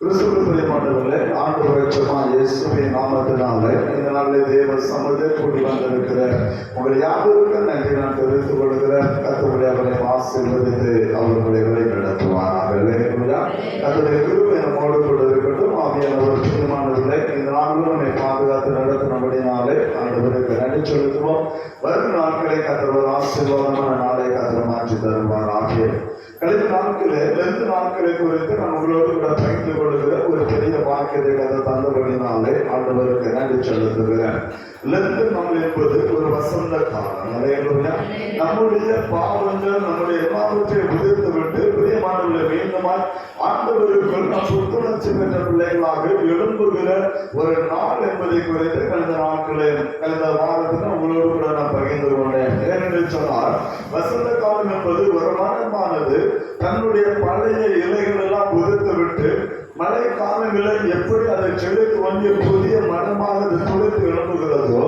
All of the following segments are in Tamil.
கிறிஸ்துவிலே ஆண்டவரட்சமா இயேசுவின் நாமத்தினாலே இந்த நாளிலே தேவ சமூகத்தை கூடி வந்திருக்கிற உங்கள் யாவருக்கும் நன்றி நான் தெரிவித்துக் கொள்கிறேன். கர்த்தருடைய அவரை ஆசீர்வதித்து அவர்களுடைய வழி நடத்துவார். கர்த்தருடைய கிருபை நம்மோடு கூட இருக்கட்டும். ஆவியானவர் பிரியமானவர்களே, இந்த நாளிலும் நம்மை பாதுகாத்து நடத்தினபடினாலே ஆண்டவருக்கு நன்றி செலுத்துவோம். வரும் நாட்களை கர்த்தர் ஆசீர்வாதமான நாளை கர்த்தர் மாற்றி தருவார். ஆகிய கடைசி நாட்களே 2 நாட்களை குறித்து நான் உங்களோடு கூட பகிர்ந்து கொள்கிற ஒரு பெரிய வாக்கியத்தை கதை தந்தபடினாலே ஆண்டவருக்கு நன்றி செலுத்துகிறேன். நம்ம என்பது ஒரு வசந்த காலம். நம்முடைய பாவங்கள் நம்முடைய எல்லாவற்றையும் உதிர்த்து விட்டு பிரியமானவர்களை மீண்டுமாய் ஆண்டவருக்குள் நாம் புத்துணர்ச்சி பெற்ற பிள்ளைகளாக எழும்புகிற ஒரு நாள் என்பதை குறித்து கடந்த வாரத்தில் உங்களோடு கூட நான் பகிர்ந்து கொண்டேன். ஏனென்று சொன்னால் வசந்த காலம் என்பது ஒரு மரமானது தன்னுடைய பழைய இலைகள் எல்லாம் உதிர்த்து விட்டு மழை காலங்களில் எப்படி அதை செலுத்து வந்து புதிய மரமாக துளிர்த்து எழுப்புகிறதோ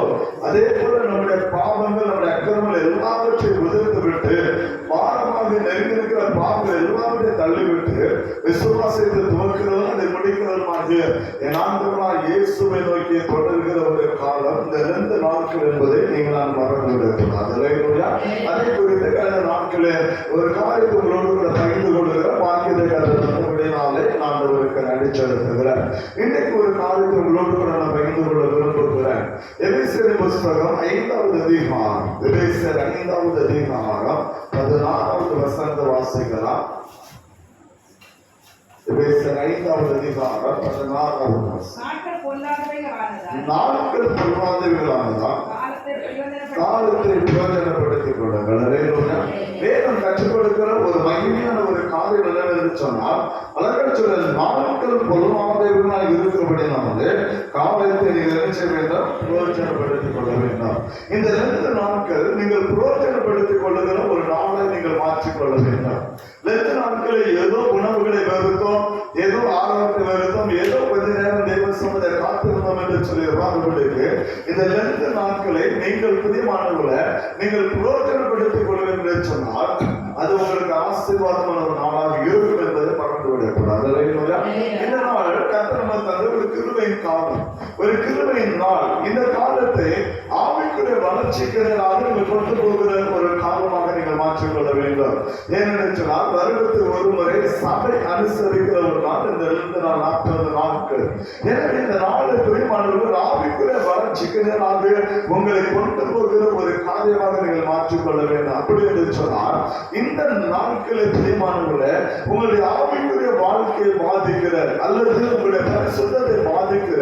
அதே போல நம்முடைய பாவங்கள் நம்முடைய அக்கிரமங்கள் எல்லாவற்றையும் உதிர்த்து விட்டு பாரமாக நெருங்கிருக்கிற பாவங்கள் எல்லாவற்றையும் தள்ளிவிட்டு விசுவாசத்தை துவக்கிறதும் அதை முடிக்கிறதுமாகிய என் ஆண்டவராகிய இயேசுவை நோக்கி தொடர்கிற ஒரு காலம் இந்த 2 நாட்கள் என்பதை நீங்கள் நான் மறந்து விடக்கூடாது. அதை குறித்து கடந்த நாட்களில் ஒரு காரியத்தை உங்களோடு கூட பகிர்ந்து கொள்கிற வாக்கியத்தை கருதினாலே ஆண்டவருக்கு நன்றி செலுத்துகிறேன். இன்னைக்கு ஒரு காரியத்தை உங்களோடு கூட நான் பகிர்ந்து கொள்ள விரும்புகிறேன். எபேசியர் புஸ்தகம் 5வது அதிகாரம், எபேசியர் 5வது அதிகாரம் 16வது வசனத்தை வாசிக்கலாம். எபேசியர் 5வது அதிகாரம் 16வது வசனம். நாட்கள் பொல்லாதவைகளானதா காலத்தை பிரயோஜனப்படுத்திக் கொள்ளுங்கள். வேதம் கற்றுக் கொடுக்கிற ஒரு மகிமையான ஒரு காரியம் என்னவென்று சொன்னால் அழகச் சொல்ல நாட்கள் பொல்லாதவைகளாக இருக்கிறபடினாலே காலத்தை நீங்கள் என்ன செய்ய வேண்டும்? பிரயோஜனப்படுத்திக் கொள்ள வேண்டும். இந்த 2 நாட்கள் நீங்கள் பிரயோஜனப்படுத்திக் கொள்ளுகிற ஒரு நாளை நீங்கள் மாற்றிக்கொள்ள வேண்டும். 2 நாட்களில் ஏதோ உணவுகளை வெறுத்தோம், ஏதோ ஆரோக்கியத்தை வெறுத்தோம், ஏதோ கொஞ்ச நேரம் தெய்வ சமூகத்தை காத்திருந்தோம் என்று சொல்லி வாழ்வுகளுக்கு இந்த 2 நாட்களை நீங்கள் பிரியமானவர்களை நீங்கள் பிரயோஜனப்படுத்திக் கொள்ள வேண்டும் என்று சொன்னால் அது உங்களுக்கு ஆசீர்வாதமான ஒரு நாளாக இருக்கும் என்பதை மறந்து விடக்கூடாது. இந்த நாள் கர்த்தர் நமக்கு தந்த ஒரு கிருபையின் காலம், ஒரு கிருபையின் நாள். இந்த காலத்தை ஆவிக்குரிய வளர்ச்சிக்கு நீங்கள் கொண்டு போகிற ஒரு காலமாக நீங்கள் மாற்றிக்கொள்ள வேண்டும். ஏனென்று சொன்னால் வருடத்தில் ஒரு முறை சபை அனுசரிக்கிற ஒரு நாள் இந்த 2 நாள் 40 நாட்கள். எனவே இந்த நாளை பிரியமானவர்கள் ஆவிக்குரிய வளர்ச்சிக்கு உங்களை கொண்டு போகிற ஒரு காரியமாக நீங்கள் மாற்றிக்கொள்ள வேண்டும். அப்படி என்று சொன்னால் இந்த நாட்களை பிரியமானவர்களே உங்களுடைய ஆவிக்குரிய வாழ்க்கையை பாதிக்கிற அல்லது உங்களுடைய பரிசுத்தத்தை பாதிக்கிற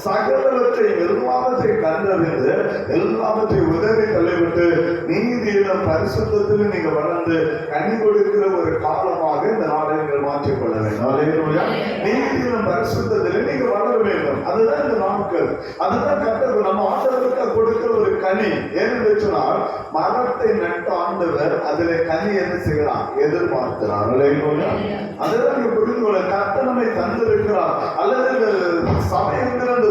சகலவற்றை எல்லாவற்றையும் கண்டறிந்து எல்லாவற்றையும் உதவி தள்ளிவிட்டு நீதியிலும் பரிசுத்தத்திலும் நீங்க வளர்ந்து கனி கொடுக்கிற ஒரு காலமாக இந்த நாளை நீங்கள் மாற்றிக்கொள்ள வேண்டும். நீதியிலும் பரிசுத்தத்திலும் நீங்க வளர வேண்டும். அதுதான் இந்த நாட்கள். அதுதான் கர்த்தர் நம்ம ஆண்டவருக்கு கொடுக்கிற ஒரு கனி. ஏனென்று சொன்னால் மரத்தை நட்ட ஆண்டவர் அதிலே கனி என்ன செய்யலாம்? எதிர்பார்க்கிறார். அதுதான் நீங்க புரிந்து கொள்ள கர்த்தர் நம்மை தந்திருக்கிறார். அல்லது சபைங்கிற அந்த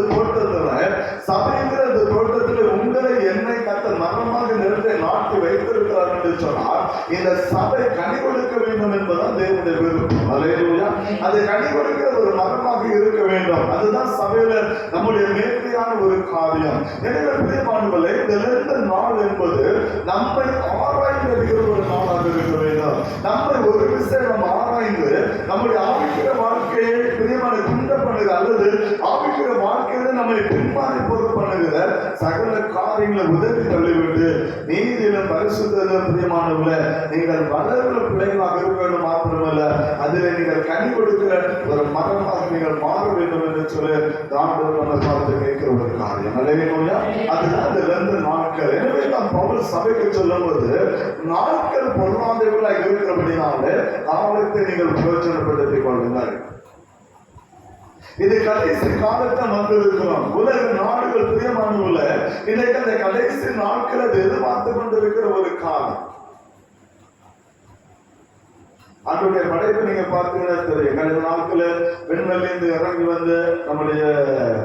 தோட்டத்தில் உங்களை என்னை கர்த்தர் மரமாக நிறுத்தை நாட்டி வைத்திருக்கிறார் என்று சொன்னால் இந்த சபை கனி கொடுக்க வேண்டும் என்பதுதான் தேவனுடைய விருப்பம். அது கனி கொடுக்கிற ஒரு மரமாக இருக்க வேண்டும். அதுதான் சபையில நம்முடைய மேன்மையான ஒரு காரியம். எனவே பிரியமானவர்களே இந்த 2 நாள் என்பது நம்மை ஆராய்ந்து ஒரு நாளாக இருக்க வேண்டும். நம்மை ஒரு விஷயம் ஆராய்ந்து நம்முடைய ஆவிக்கிற வாழ்க்கையை பிரியமான குண்ட பண்ணுகிற அல்லது ஆவிக்கிற வாழ்க்கையில நம்மை பின்மாறி போது பண்ணுகிற சகல காரியங்களை உதவி தள்ளிவிட்டு நீதியிலும் பரிசுத்திலும் பிரியமானவர்களே நீங்கள் வளர்கிற பிள்ளைகளாக இருக்க வேண்டும். மாத்திரமல்ல அதில் நீங்கள் கனி கொடுக்கிற ஒரு மரமாக நீங்கள் மாற வேண்டும் என்று சொல்லி ஆண்டவர் பார்த்து கேட்கிற ஒரு காரியம். அதுதான் இந்த 2 நாட்கள். எனவே நாம் பவுல் சபைக்கு சொல்லும் போது நாட்கள் பொருளாதாரங்களாக இருக்கிறபடினாலே காலத்தை நீங்கள் பிரயோஜனப்படுத்திக் கொள்ளுங்கள். இது கடைசி காலத்தை வந்திருக்கிறோம். உலக நாடுகள் பிரியமானவர்கள இன்னைக்கு அந்த கடைசி நாட்கள் அது எதிர்பார்த்து கொண்டிருக்கிற ஒரு காலம். அதனுடைய படைப்பு நீங்க பார்த்தீங்கன்னா தெரியும். கடந்த நாட்கள விண்வெளியிலிருந்து இறங்கி வந்து நம்முடைய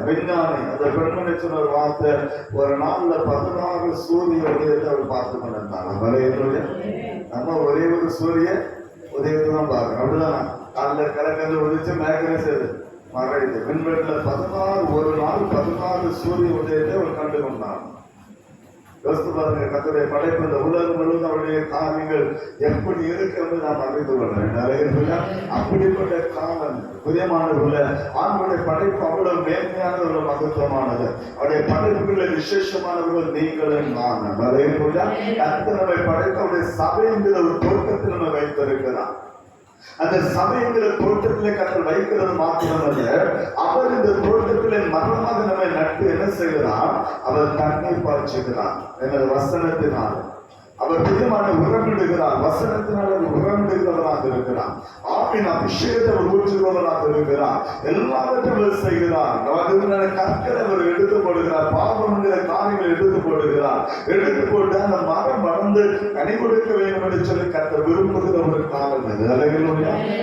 விஞ்ஞானி அந்த பெண்மணி சொன்ன ஒரு வார்த்தை, ஒரு நாள்ல 16 சூரிய உதயத்தை அவர் பார்த்து கொண்டிருந்தாங்க. நம்ம ஒரே ஒரு சூரிய உதயத்தை தான் பார்க்கணும். அப்படிதான் காலைல கிழக்கு உதிச்சு மேற்கரை செய்யுது மறைந்து விண்வெளியில 16 ஒரு நாள் 16 சூரிய உதயத்தை அவர் கண்டு கொண்டார். யோசித்து பாருங்க, கர்த்தருடைய படைப்பு இந்த உலகம் முழுவதும் அவருடைய காரியங்கள் எப்படி இருக்கிறது நாம் அறிந்து கொள்ளலாம். நிறைய அப்படிப்பட்ட காலம் புதியமானது ஆண்களுடைய படைப்பு அவ்வளவு மேன்மையானது, ஒரு மகத்துவமானது. அவருடைய படைப்புகளில் விசேஷமானவர்கள் நீங்களும் நான். நிறைய கர்த்தர் நம்மை படைப்பு அவருடைய சபை என்கிற ஒரு தோட்டத்தில் நம்ம வைத்திருக்கிறார். அந்த சபைங்கிற தோட்டத்திலே கர்த்தர் வைக்கிறது மாத்திரமல்ல, அவர் இந்த தோட்டத்திலே மரணமாக நம்மை நட்டு என்ன செய்கிறார்? அவர் தண்ணீர் பாய்ச்சுகிறார். எனது வசனத்தினால் அவர் பிரியமான உரமிடுகிறார். வசனத்தினால் அவர் உரமிடுகிறவராக இருக்கிறார். ஆவின் அபிஷேகத்தை அவர் ஊற்றுகிறவராக இருக்கிறார். எல்லாவற்றையும் அவர் செய்கிறார். கற்களை அவர் எடுத்து போடுகிறார். பாவம் என்கிற காரியங்களை எடுத்து போடுகிறார். எடுத்து போட்டு அந்த மரம் வளர்ந்து கனி கொடுக்க வேண்டும் என்று சொல்லி கர்த்தர் விரும்புகிற ஒரு காலம் இது.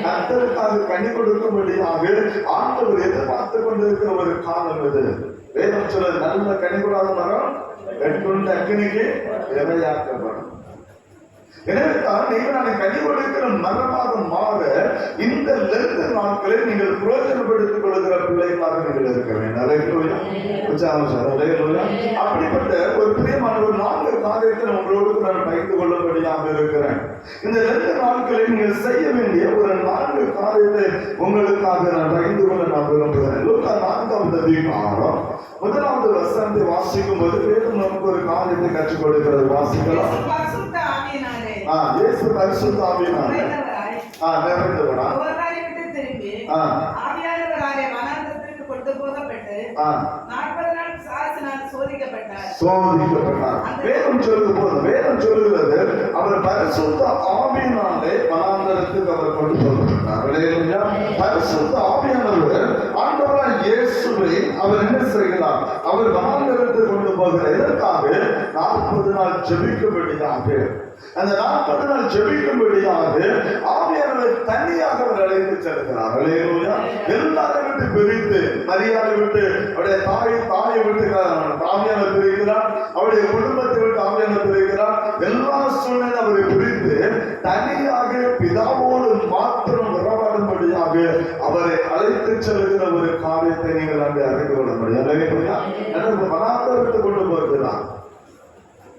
கர்த்தருக்காக கனி கொடுக்கும்படியாக ஆண்டவர் எதிர்பார்த்து கொண்டிருக்கிற ஒரு காலம் இது. வேதம் சொல்ல நல்ல கனி கொடாத மரம் வெட்டுண்ட அக்கினிக்கு இரையாக்கப்படும். எனவே தான் நீங்கள் நான் கனி கொடுக்கிற மரமாக மாற இந்த லெந்த நாட்களை நீங்கள் பிரயோஜனப்படுத்திக் கொள்கிற பிள்ளைகளாக நீங்கள் இருக்க வேண்டும். அப்படிப்பட்ட ஒரு பிரியமான ஒரு 4 காரியத்தை உங்களோடு நான் பகிர்ந்து கொள்ளும்படியாக இருக்கிறேன். இந்த லெந்த நாட்களை நீங்கள் செய்ய வேண்டிய ஒரு 4 காரியத்தை உங்களுக்காக நான் பகிர்ந்து கொள்ள நான் விரும்புகிறேன். லூக்கா 4வது அதிகாரம் 1வது வசனத்தை வாசிக்கும் போது வேதம் நமக்கு ஒரு காரியத்தை கற்றுக் கொடுக்கிறது. வாசிக்கலாம். இயேசு பரிசுத்த ஆவியினாலே நிறைந்தவரா கொண்டு போகப்பட்டு 40 நாள் சோதிக்கப்பட்டார். வேதம் சொல்லுகிறது அவர் பரிசுத்த ஆவியினாலே வனாந்தரத்துக்கு அவர் கொண்டு போகப்பட்டார். பரிசுத்த ஆவியானவர் ஆண்டவராகிய இயேசுவை அவர் என்ன செய்கிறார்? அவர் வனாந்தரத்துக்கு கொண்டு போகிறார். எதற்காக? 40 நாள் ஜெபிக்கும்படியாக. அந்த 40 நாள் ஜெபிக்கும்படியாக ஆவியானவர் தனியாக அவர் அழைத்து செல்கிறார். எல்லாரும் விட்டு பிரித்து, மரியாதை விட்டு அவருடைய தாயை விட்டு ஆவியானவர் பிரிக்கிறார். அவருடைய குடும்பத்தை விட்டு ஆவியானவர் பிரிக்கிறார். எல்லா சூழ்நிலை அவரை பிரித்து தனியாக பிதாவோடு மாத்திரம் உறவாடும்படியாக அவரை அழைத்து செல்கிற ஒரு காரியத்தை நீங்கள் அங்கே அறிந்து கொள்ள முடியும். வனாந்தரத்தை கொண்டு போகிறார்.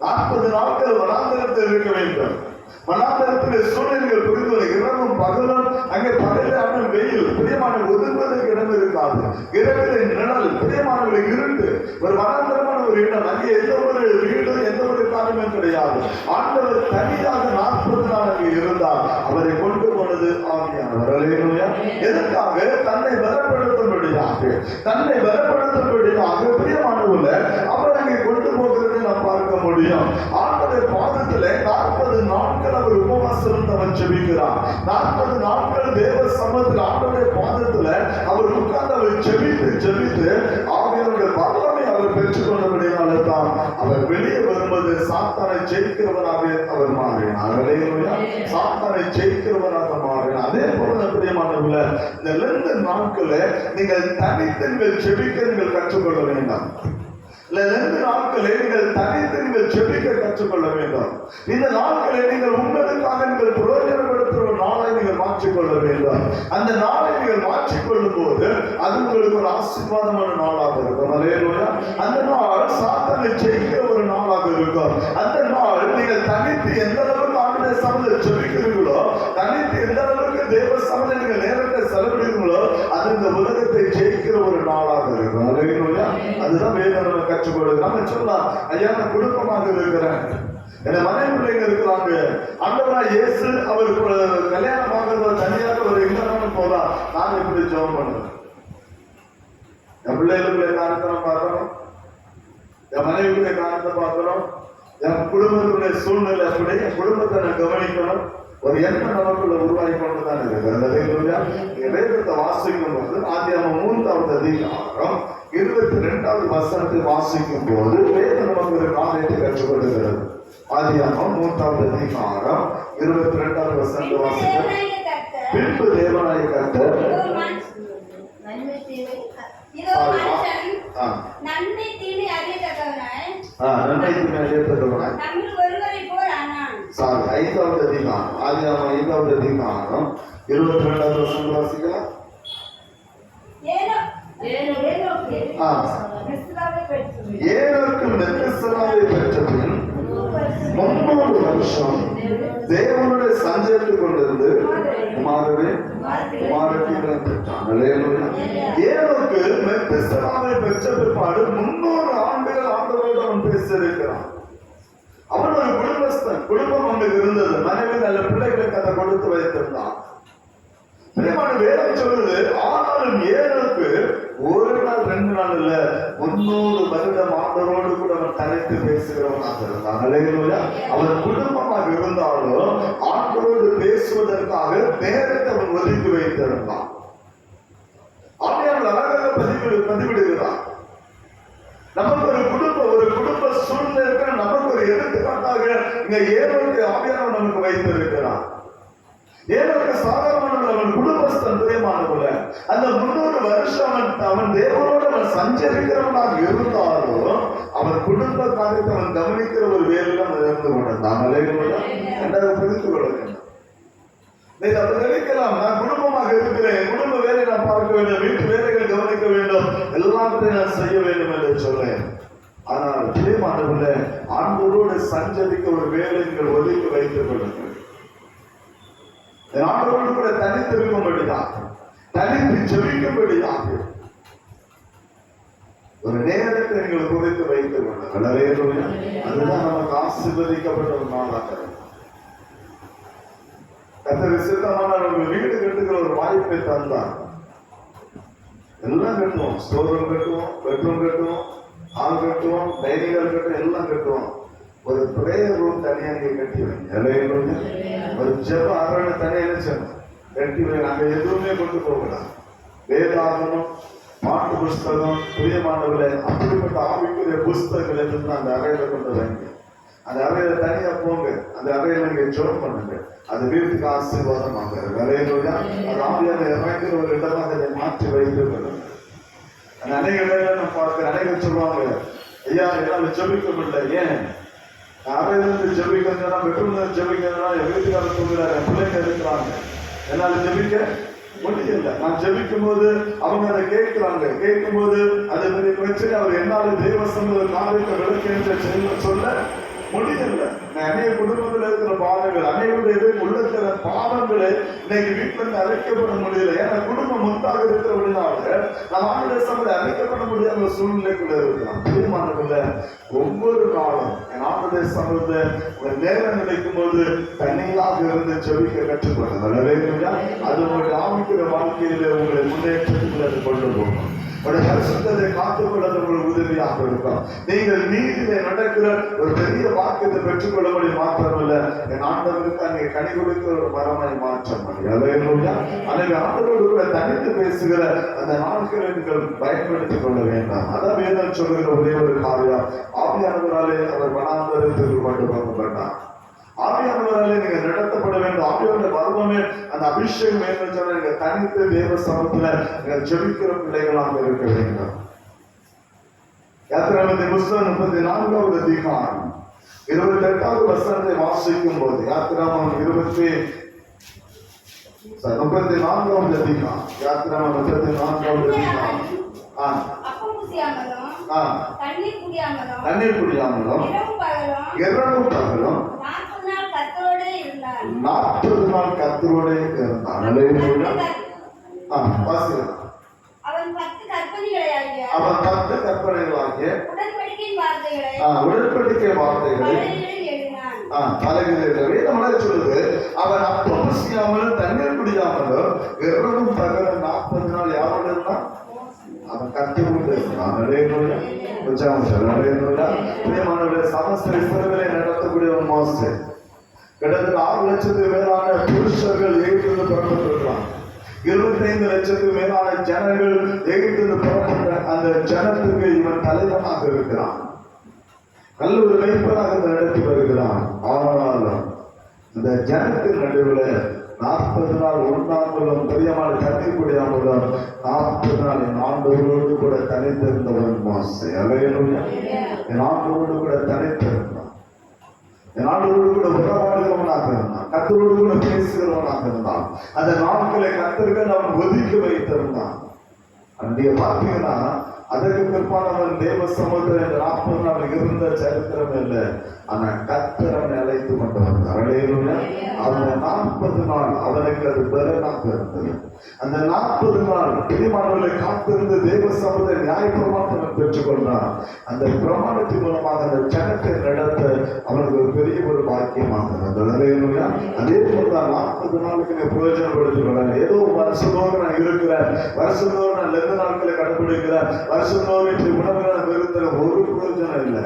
40 நாட்கள் வனாந்தரத்தில் இருக்க வேண்டும். வனாந்தரத்தில் சூழ்நிலைகள் புரிந்து இரவும் பகலும் அங்கே பகலான வெயில் பிரியமான ஒதுங்குவதற்கு இடம் இருக்காது. இரவிலே நிழல் பிரியமான இருண்டு, ஒரு வனாந்தரமான ஒரு இடம். அங்கே எந்த ஒரு வீடு எந்த ஒரு காரியமும் கிடையாது. ஆண்டவர் தனியாக 40 நாள் அங்கே இருந்தார். அவரை கொண்டு போனது ஆவியானவர். எதற்காக? தன்னை பலப்படுத்தும்படியாக பிரியமானவர்கள அவர் அங்கே கொண்டு போகிறதை நாம் பார்க்க முடியும். ஆண்டவர் பாதத்திலே 40 நாட்கள் அவர் உபவாசம் அவர் ஜெபிக்கிறார். 40 நாட்கள் தேவ சமூகத்தில் ஆண்டவருடைய பாதத்துல அவர் உட்கார்ந்து அவர் ஜெபித்து ஆவியானவருடைய வல்லமை அவர் பெற்றுக் கொண்டபடியால் தான் அவர் வெளியே வரும்போது சாத்தானை ஜெயிக்கிறவராக அவர் மாறினார். சாத்தானை ஜெயிக்கிறவராக மாறினார். அதே போல பிரியமானவர்கள இந்த 2 நாட்களை நீங்கள் தனித்து ஜெபிக்க நீங்கள் கற்றுக்கொள்ள வேண்டாம். 2 நாட்களை நீங்கள் தனித்து நீங்கள் ஜெபிக்க கற்றுக்கொள்ள வேண்டும். இந்த நாட்களை நீங்கள் உங்களுக்காக நீங்கள் பிரயோஜனப்படுத்துகிற ஒரு நாளை நீங்கள் மாற்றிக்கொள்ள வேண்டும். அந்த நாளை நீங்கள் மாற்றிக்கொள்ளும் போது அது உங்களுக்கு ஒரு ஆசீர்வாதமான நாளாக இருக்கும். அந்த நாள் சாத்தானை ஜெயிக்கிற ஒரு நாளாக இருக்கும். அந்த நாள் நீங்கள் தனித்து எந்த அளவுக்கு ஆண்டுடைய சமூகத்தை ஜெபிக்கிறீங்களோ, தனித்து எந்த அளவுக்கு தேவ சமூகத்தை நீங்கள் நேரத்தை செலவிடுங்களோ, அது இந்த உலகத்தை ஜெயிக்கிற ஒரு நாளாக இருக்கும். அதுதான் வேதம் கற்றுக் கொடுங்க. நம்ம சொல்லலாம், ஐயா நான் குடும்பமாக இருக்கிறேன், என் மனைவி பிள்ளைங்க இருக்கிறாங்க. ஆண்டவராகிய இயேசு அவர் கல்யாணமாக தனியாக ஒரு இல்லைன்னு போலாம். நான் எப்படி ஜெபம் பண்ணுவேன்? என் பிள்ளைகளுடைய காரணத்தை பார்க்கணும், என் மனைவியுடைய காரணத்தை பார்க்கணும், என் குடும்பத்துடைய சூழ்நிலை அப்படி, என் குடும்பத்தை நான் கவனிக்கணும். ஒரு எண்ணம் நமக்குள்ள உருவாகி கொண்டுதான் இருக்கிறது. வேதத்தை வாசிக்கும் போது ஆதியாகமம் 3வது அதிகாரம் 22வது வசனத்தை வாசிக்கும் போது வேதம் நமக்கு ஒரு காரியத்தை கற்றுக் கொடுக்கிறது. ஆதியாகமம் 3வது அதிகாரம் 22வது வசனத்தை வாசிக்க, பின்பு தேவனாகிய கர்த்தர் நன்மை தீமை அறியத்தக்கவனாய் 5வது அதிகாரம் ஆதியாகமம் 5வது அதிகாரம் 22வது வசனம் வாசிக்கலாம். ஏனோக்கு மெத்துசலாவை பெற்ற பின் 300 வருஷம் தேவனுடைய சஞ்சரித்துக் கொண்டிருந்து குமாரத்திகளை பெற்றான். ஏனோக்கு மெத்துசலாவை பெற்ற பிற்பாடு 300 ஆண்டுகள் ஆண்டவரோடு அவன் பேசியிருக்கிறான். அவன் ஒரு குடும்பஸ்தன், குடும்பம் அவனுக்கு இருந்தது, மனைவி நல்ல பிள்ளைகளுக்கு அதை கொடுத்து வைத்திருந்தான். வேதம் சொல்லுது, ஆனாலும் ஏனோக்கு ஒரு நாள் 2 நாள் இல்ல 300 வருடம் ஆண்டவரோடு கூட அவன் தனித்து பேசுகிறவனாக இருந்தான். அவன் குடும்பமாக இருந்தாலும் ஆண்டவரோடு பேசுவதற்காக நேரத்தை அவன் ஒதுக்கி வைத்திருந்தான். அவன் அழகாக பதிவிடுகிறான். நமக்கு ஒரு குடும்ப சூழ்நிலை நமக்கு ஒரு எடுத்துக்காட்டாக இங்க ஏனோக்கு ஆவியானவர் நமக்கு வைத்திருக்கிறான். ஏனோக்கு சாதாரண அவன் குடும்பஸ்தன், பிரியமானவர்களே. அந்த 300 வருஷம் அவன் தேவனோடு அவன் சஞ்சரிக்கிறவனாக இருந்தாலும் அவன் குடும்ப காரியத்தை அவன் கவனிக்கிற ஒரு வேலையில் அவன் இருந்து கொண்டிருந்தான். என்றால் புரிந்து கொள்ள வேண்டும். நீங்க அப்படி நினைக்கலாம், நான் குடும்பமாக இருக்கிறேன், குடும்ப வேலை நான் பார்க்க வேண்டும், வீட்டு வேலைகள் கவனிக்க வேண்டும், எல்லாத்தையும் நான் செய்ய வேண்டும் என்று சொல்றேன். ஆனால் பிரியமானவர்களே, ஆண்டவரோடு சஞ்சரிக்க ஒரு வேலை நீங்கள் ஒதுக்கி வைத்துக் கொள்ளுங்கள். ஆண்டவரோடு கூட தனித்திருக்கும்படிதான், தனித்து ஜெபிக்கும்படியாக ஒரு நேரத்தை நீங்கள் குறித்து வைத்துக் கொள்ளுங்கள். அதுதான் நமக்கு ஆசீர்வதிக்கப்பட்ட ஒரு நாளாக. கர்த்தர் சித்தமான வீடு கட்டுகிற ஒரு வாய்ப்பை தந்தார். எல்லாம் கட்டுவோம், ஸ்டோர் ரூம் கட்டுவோம், பெட்ரூம் கட்டுவோம், ஹால் கட்டுவோம், டைனிங் ஹால் கட்டுவோம், எல்லாம் கட்டுவோம். ஒரு பிரேயர் ரூம் தனியா நீங்க கட்டி வைங்க. ஒரு ஜெப அரணை தனியா கட்டி வைங்க. அங்க எதுவுமே கொண்டு போகலாம். வேதாகமம், பாட்டு புஸ்தகம், பிரியமானவர்களே, அப்படிப்பட்ட ஆவிக்குரிய புஸ்தகங்கள் எதுவும் அந்த அறையில கொண்டு வைங்க. அந்த அறையில தனியா போங்க. அந்த அறையில நீங்க ஜெபம் பண்ணுங்க. அது வீட்டுக்கு ஆசீர்வாதமாக அது ஆவியாக இறங்குற ஒரு இடமாக அதை மாற்றி வைத்துக் கொள்ளுங்க. அந்த அநேக வேலையில நான் பார்க்கிறேன், அநேகர் சொல்லுவாங்க, ஐயா என்னால ஜெபிக்க முடியல. ஏன்? அறையிலிருந்து ஜெபிக்கிறதுனா, பெட்ரூம்ல ஜெபிக்கிறதுனா, என் வீட்டுக்கார தூங்குறாரு, என் பிள்ளைங்க இருக்கிறாங்க, என்னால ஜெபிக்க முடியல. நான் ஜெபிக்கும் போது அவங்க அதை கேட்கிறாங்க. கேட்கும் போது அது பெரிய பிரச்சனை. அவர் என்னால தேவசம் காரியத்தை விளக்க சொல்ல முடியல. அநேக குடும்பத்தில் இருக்கிற பாவங்கள், அநேகருடைய உள்ளத்துல பாவங்களை இன்னைக்கு வீட்டுல இருந்து அழைக்கப்பட முடியல. ஏன்னா குடும்பம் முத்தாக இருக்கிறவர்களாக நம்ம ஆண்டு சமயம் அழைக்கப்பட முடியாத ஒரு சூழ்நிலைக்குள்ள இருக்கலாம். தீர்மானங்கள்ல ஒவ்வொரு நாளும் என் ஆண்டு சமயத்தை ஒரு நேரம் நினைக்கும் போது தனியாக இருந்து ஜெபிக்க கற்றுக்கொள்ளுங்க. அது உங்களுடைய ஆவிக்கிற வாழ்க்கையில உங்களை முன்னேற்றத்துக்குள்ள அது கொண்டு போகும். பரிசுத்தத்தை காத்துக்கொள்வது உங்களுக்கு உதவியாக இருக்கும். நீங்கள் நீதியிலே நடக்கிற ஒரு பெரிய வாக்கியத்தை பெற்றுக்கொள்ள முடியும். மாத்திரமல்ல, என் ஆண்டவருக்கு அங்கே கனி கொடுக்கிற ஒரு மரமாய் மாற்ற முடியும். அன்னைக்கு ஆண்டவரோடு கூட தனித்து பேசுகிற அந்த நாட்களை நீங்கள் பயன்படுத்திக் கொள்ள வேண்டாம். அதான் வேதம் சொல்லுகிற ஒரே ஒரு காரியம், ஆவியானவராலே அவர் வனாந்தரத்துக்கு கொண்டு போகப்பட்டார். ஆவியானவராலே நீங்க நடத்தப்பட வேண்டும். ஆவியானவருடைய வர்மமே அந்த அபிஷேகம் வேண்டும் சொன்னா நீங்க தனித்து தேவ சமத்துல நீங்க ஜெபிக்கிற பிள்ளைகளாக இருக்க வேண்டும். யாத்திராமத்தின் புஸ்தகம் 34வது அதிகாரம் 28வது வசனத்தை வாசிக்கும் போது, யாத்திராமம் 34வது அதிகாரம், யாத்திராமம் 34வது அதிகாரம், தண்ணீர் குடியாமலும் இரவும் பகலும் 40 நாள் கர்த்தரோடு இருந்தான். அவன் 10 கற்பனைகளாகிய உடன்படிக்கை வார்த்தைகளை பலகைகளில் சொல்லுது. அவன் அப்பம் புசியாமலும் தண்ணீர் குடியாமலும் இரவும் பகலும் 40 நாள் யாரோடு இருந்தான்? அவன் கற்றுக்கொண்டு இருந்தான். சமஸ்த இஸ்ரவேலை நடத்தக்கூடிய ஒரு மோசே. கிட்டத்தட்ட 6 லட்சத்துக்கு மேலான புருஷர்கள் எகிப்திலிருந்து புறப்பட்டிருக்கிறான். 25 லட்சத்துக்கு மேலான ஜனங்கள் எகிப்திலிருந்து புறப்பட்ட அந்த ஜனத்துக்கு இவன் தலைவனாக இருக்கிறான். நல்ல ஒரு மெய்ப்பனாக நடத்தி வருகிறான். ஆனாலும் இந்த ஜனத்தின் நடுவில் 40 நாள் உண்ணாமலும் பிரியமான தண்ணீர் குடியாமலும் 40 நாள் என் ஆண்டவரோடு கூட தனித்திருந்தவன் மோசே. அல்லேலூயா. என் ஆண்டவரோடு கூட தனித்திருந்தான். என் ஆண்டவரோடு கூட உறவாடுகிறவனாக இருந்தான். கர்த்தரோடு கூட பேசுகிறவனாக இருந்தான். அந்த நாட்களை கர்த்தர்கள் அவன் ஒதுக்கி வைத்திருந்தான். நீங்க பாத்தீங்கன்னா அதற்கு பிற்பாடு தேவ சமுத்திரம் 40 நாள் இருந்த சரித்திரம் இல்லை. ஆனா கர்த்தர் அவனை அழைத்து கொண்டு வந்தார். அவனை 40 நாள் அவனுக்கு அது பலனாக இருந்தது. அந்த 40 நாள் பிரியமானவர்களை காத்திருந்து தேவ சமுதிர நியாய பிரமாணத்தை பெற்றுக் கொண்டான். அந்த பிரமாணத்தின் மூலமாக அந்த ஜனத்தை நடத்த அவனுக்கு ஒரு பெரிய ஒரு பாக்கியமாக இருந்தது. அதே போலதான் 40 நாளுக்கு நீ பிரயோஜனப்படுத்திக் கொள்ள. ஏதோ வருஷத்தோடு நான் இருக்கிறேன், வருஷத்தோடு நான் 2 நாட்களை கடைபிடிக்கிறேன், வருஷத்தோடு உணவுகளை வெறுக்கிற ஒரு பிரயோஜனம் இல்லை.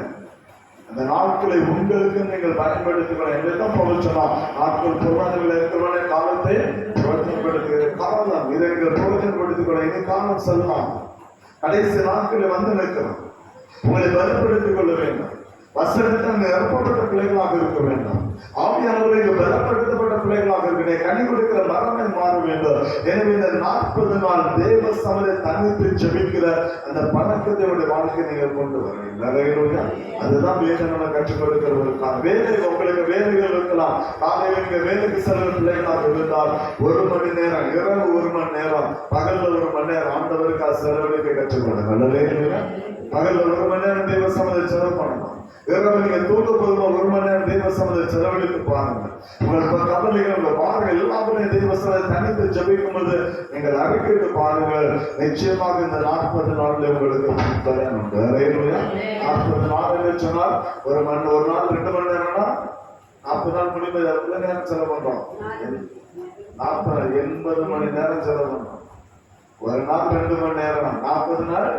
அந்த நாட்களை உங்களுக்கு நீங்கள் பயன்படுத்திக்கொள்ள என்றுதான் பவுல் சொன்னார். நாட்கள் பொருளாதார இருக்கிறவனே காலத்தை பிரயோஜனப்படுத்துகிற காலம் இதை நீங்கள் பிரயோஜனப்படுத்திக் கொள்ள. இது காலம் சொல்லலாம். கடைசி நாட்களை வந்து நிற்கணும். உங்களை பலப்படுத்திக் கொள்ள வேண்டும். வசனத்தில் நிரப்பப்பட்ட பிள்ளைகளாக இருக்க வேண்டும். ஆவியானவர்கள் பலப்படுத்தப்பட்ட பிள்ளைகளாக இருக்க கனி கொடுக்கிற மரமே மாற வேண்டும். எனவே இந்த 40 நாள் தேவ சமூகத்தை தன்னித்து ஜெபிக்கிற அந்த பழக்கத்தை வாழ்க்கை நீங்கள் கொண்டு வரீங்க. அதுதான் வேதனை கற்றுக் கொடுக்கிற ஒரு வேலை. உங்களுக்கு வேலைகள் இருக்கலாம். காலையில் நீங்க வேலைக்கு செல்கிற பிள்ளைகளாக இருந்தால் 1 மணி நேரம், இரவு 1 மணி நேரம், பகல்ல 1 மணி நேரம் ஆண்டவருக்காக செலவழிக்க கற்றுக் கொடுங்க. பகல்ல 1 மணி நேரம் தேவ சமூகத்தை செலவு பண்ணணும். இரவு நீங்க தூங்க போதுமா 1 மணி நேரம் தேவ சமூகத்தை செலவழித்து பாருங்க. உங்கள் கவலைகள் உங்க பாருங்க எல்லாமே தேவ சமூகத்தை தனித்து ஜெபிக்கும் போது நீங்கள் அறிக்கையிட்டு பாருங்கள். நிச்சயமாக இந்த 40 நாள்ல உங்களுக்கு பலன் உண்டு. 40 நாள் சொன்னால் ஒரு நாள் 2 மணி நேரம்னா 40 நாள் முடிவு எவ்வளவு நேரம் செலவு பண்றோம்? 80 மணி நேரம் செலவு பண்றோம். ஒரு நாள் 2 மணி நேரம், 40 நாள்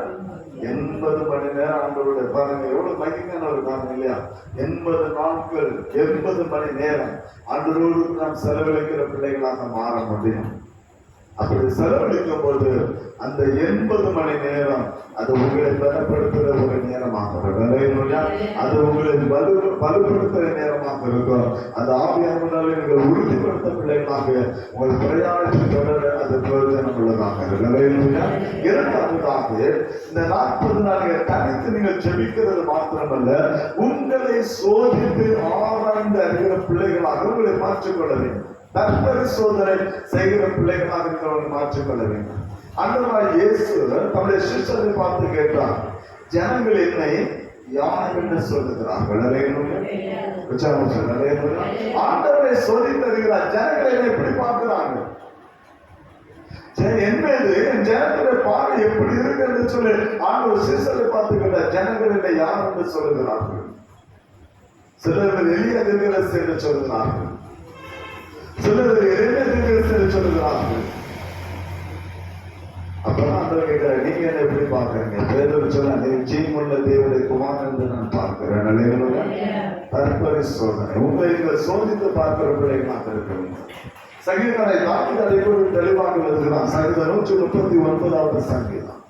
80 மணி நேரம் ஆண்டவருடைய பாருங்க எவ்வளவு மகிமையான ஒரு காரணம் இல்லையா? 80 நாட்கள் 80 மணி நேரம் ஆண்டவரோடு நாம் செலவழிக்கிற பிள்ளைகளாக மாற முடியும். அப்படி செலவழிக்கும் போது அந்த 80 மணி நேரம் அது உங்களை பலப்படுத்துகிற ஒரு நேரமாக அது உங்களை வலுப்படுத்துகிற நேரமாக இருக்கும். அந்த ஆவியானவரால் நீங்கள் உறுதிப்படுத்த பிள்ளைகளாக உங்கள் பிரயாணத்தை தொடர அது பிரயோஜனம் உள்ளதாக இருக்கும். இரண்டாவதாக இந்த 40 நாள் தனித்து நீங்கள் ஜெபிக்கிறது மாத்திரமல்ல, உங்களை சோதித்து ஆராய்ந்து அறிகிற பிள்ளைகளாக உங்களை மாற்றிக்கொள்ள வேண்டும். தற்பரிசோதனை செய்கிற பிள்ளைகளாக இருக்கிறவர்கள் மாற்றிக்கொள்ள வேண்டும். ஆண்டவராய் இயேசு தம்முடைய சிஷ்யரை பார்த்து கேட்டார், ஜனங்கள் என்னை யார் என்று சொல்லுகிறார்கள்? ஆண்டவரை சோதித்து அறிகிறார். ஜனங்கள் என்னை எப்படி பார்க்கிறாங்க? என் மீது என் ஜனங்களுடைய பார்வை எப்படி இருக்கு என்று சொல்லி ஆண்டவர் சிஷ்யரை பார்த்து கேட்டார், ஜனங்கள் என்னை யார் என்று சொல்லுகிறார்கள்? சிலர் எளிய திருவிழா என்று சொல்லுகிறார்கள், சிலர் எளிய சொல்லுகிறார்கள். அப்பதான் ஆண்டவர் கேட்கிறார், நீங்க என்ன எப்படி பார்க்கறீங்க? பேதுரு சொன்னார், ஜீவனுள்ள தேவனுடைய குமாரன் என்று நான் பார்க்கிறேன். தற்பரிசோதனை உங்களை சோதித்து பார்க்கிற பிள்ளைகளாக இருக்கிறீங்க. சங்கீதனை தாவீது அதை கூட தெளிவாக எழுதுகிறான். சங்கீதம் 139வது சங்கீதம்,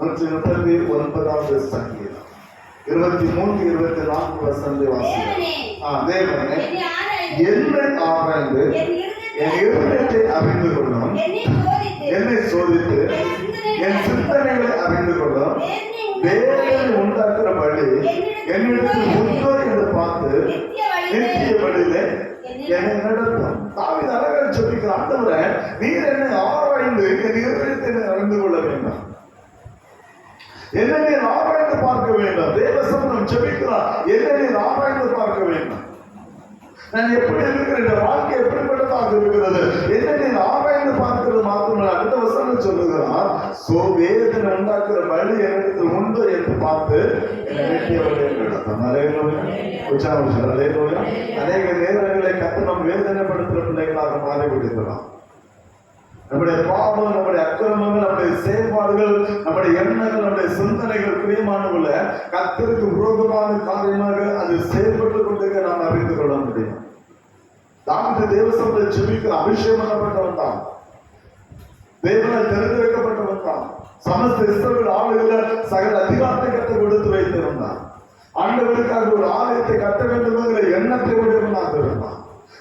139வது சங்கீதம் 23, 24 வசனத்தை வாசிக்கிறோம். தேவனே என்னை ஆராய்ந்து என் இருதயத்தை அறிந்து கொள்ளும், என்னை சோதித்து என் சிந்தனைகளை அறிந்து கொள்ளும், வேதனை உண்டாக்குற வழி என்னிடத்தில் உண்டோ என்று பார்த்து நித்திய வழியிலே என்னை நடத்தும். தாவீது அழகாக சொல்லிக்கிற, ஆண்டவரே நீர் என்னை ஆராய்ந்து என் இருதயத்தை அறிந்து கொள்ள வேண்டும், என்னை நீர் ஆராய்ந்து பார்க்க வேண்டும். தேவசமூகம் ஜெபிக்கிறார், என்னை நீர் ஆராய்ந்து பார்க்க வேண்டும். நான் எப்படி இருக்கிறேன், வாழ்க்கை எப்படிப்பட்டதாக இருக்கிறது, என்ன நீர் ஆராய்ந்து பார்க்கிறது மாத்திரமல்ல. அடுத்த வசனம் சொல்லுகிறார், வேதனை உண்டாக்குற வழி என்னிடத்தில் உண்டு என்று பார்த்து என்னை நித்திய வழியை நடத்தும். அநேக நேரங்களை கத்தனம் வேதனைப்படுத்துகிற பிள்ளைகளாக மாறிவிடுகிறோம். நம்முடைய பாவம், நம்முடைய அக்கிரமங்கள், நம்முடைய செயல்பாடுகள், நம்முடைய எண்ணங்கள், நம்முடைய சிந்தனைகள் பிரியமானவர்கள கர்த்தருக்கு விரோதமான காரியமாக அது செயல்பட்டுக் கொண்டே நாம் அறிந்து கொள்ள முடியும். தாவீது தேவசமூகத்தை ஜெபிக்கிற அபிஷேகம் பண்ணப்பட்டவன் தான், தேவனால் தெரிந்து வைக்கப்பட்டவன் தான், சமஸ்த இஸ்ரவேல் ஆளுகிற சகல அதிகாரத்தை கட்ட கொடுத்து வைத்திருந்தான். ஆண்டவருக்காக ஒரு ஆலயத்தை கட்ட வேண்டும் என்கிற எண்ணத்தை உடையவனாக இருந்தான்.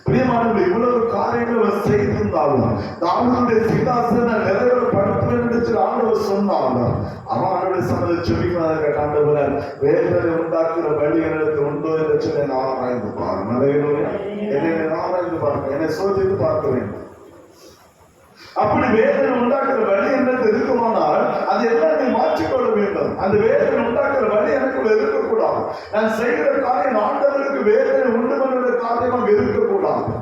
பிரியமானவர்கள் இவ்வளவு காரியங்கள் செய்திருந்தாலும் தாவீதுடைய சிங்காசனம் நிறைவேறப்படுத்துவேன் என்று ஆண்டவர் சொன்னாலும் அவன் ஆண்டவருடைய சமூகத்தை ஜெபிக்கிறதாக கேட்ட, ஆண்டவரே வேதனை உண்டாக்குற வழி எனக்கு உண்டோ என்று சொல்லி என்னை ஆராய்ந்து பாருங்க, என்னை ஆராய்ந்து பார்க்க, என்னை சோதித்து பார்க்க வேண்டும். அப்படி வேதனை உண்டாக்குற வழி நான் செய்கிற காரியம் ஆண்டவருக்கு வேதனை உண்டு பண்ணுகிற காரியமாக இருக்கக்கூடாது.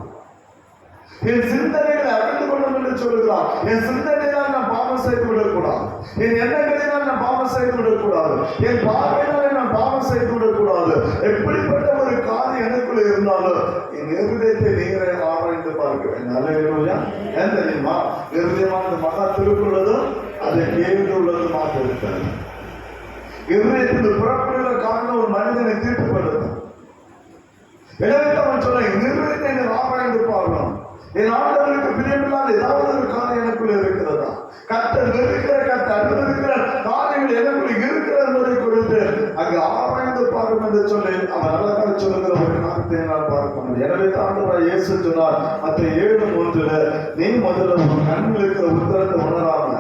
என் சிந்தனைகளை அறிந்து கொள்ளும் என்று சொல்லுகிறார். என் சிந்தனையினால் நான் பாவம் செய்து விடக்கூடாது. என் எண்ணங்களினால் நான் பாவம் செய்து விடக்கூடாது. என் பார்வையினாலே நான் பாவம் செய்து விடக்கூடாது. எப்படிப்பட்ட ஒரு காரியம் எனக்குள்ள இருந்தாலும் என் இருதயத்தை நீரை ஆராய்ந்து பார்க்கிறேன். அல்லேலூயா. ஏன் தெரியுமா? இருதயமானது மகா திருக்குள்ளதும் அதை கேட்டுள்ளதுமாக இருக்கிறது. இருதயத்தில் புறப்படுகிற காரணம் ஒரு மனிதனை தீர்ப்புப்படுத்தும். எனவே அவன் சொல்ல இருதயத்தை ஆராய்ந்து பார்க்கணும். என் ஆண்டவருக்கு பிரியமில்லாத ஏதாவது ஒரு காரியம் எனக்குள்ள இருக்கிறதா? கர்த்தர் வெறுக்கிற, கர்த்தர் அனுமதிக்கிற காரியங்கள் எனக்குள்ள இருக்கிற என்பதை கொடுத்து அங்கு ஆராய்ந்து பார்க்கும் என்று சொல்லி அவன் அழகாக சொல்லுகிற ஒரு காரியத்தை நான் பார்க்க முடியும். எனவே ஆண்டவராய் இயேசு சொன்னார் மத்தேயு 7:3, நீ முதல்ல உன் கண்ணில் இருக்கிற உத்தரத்தை உணராம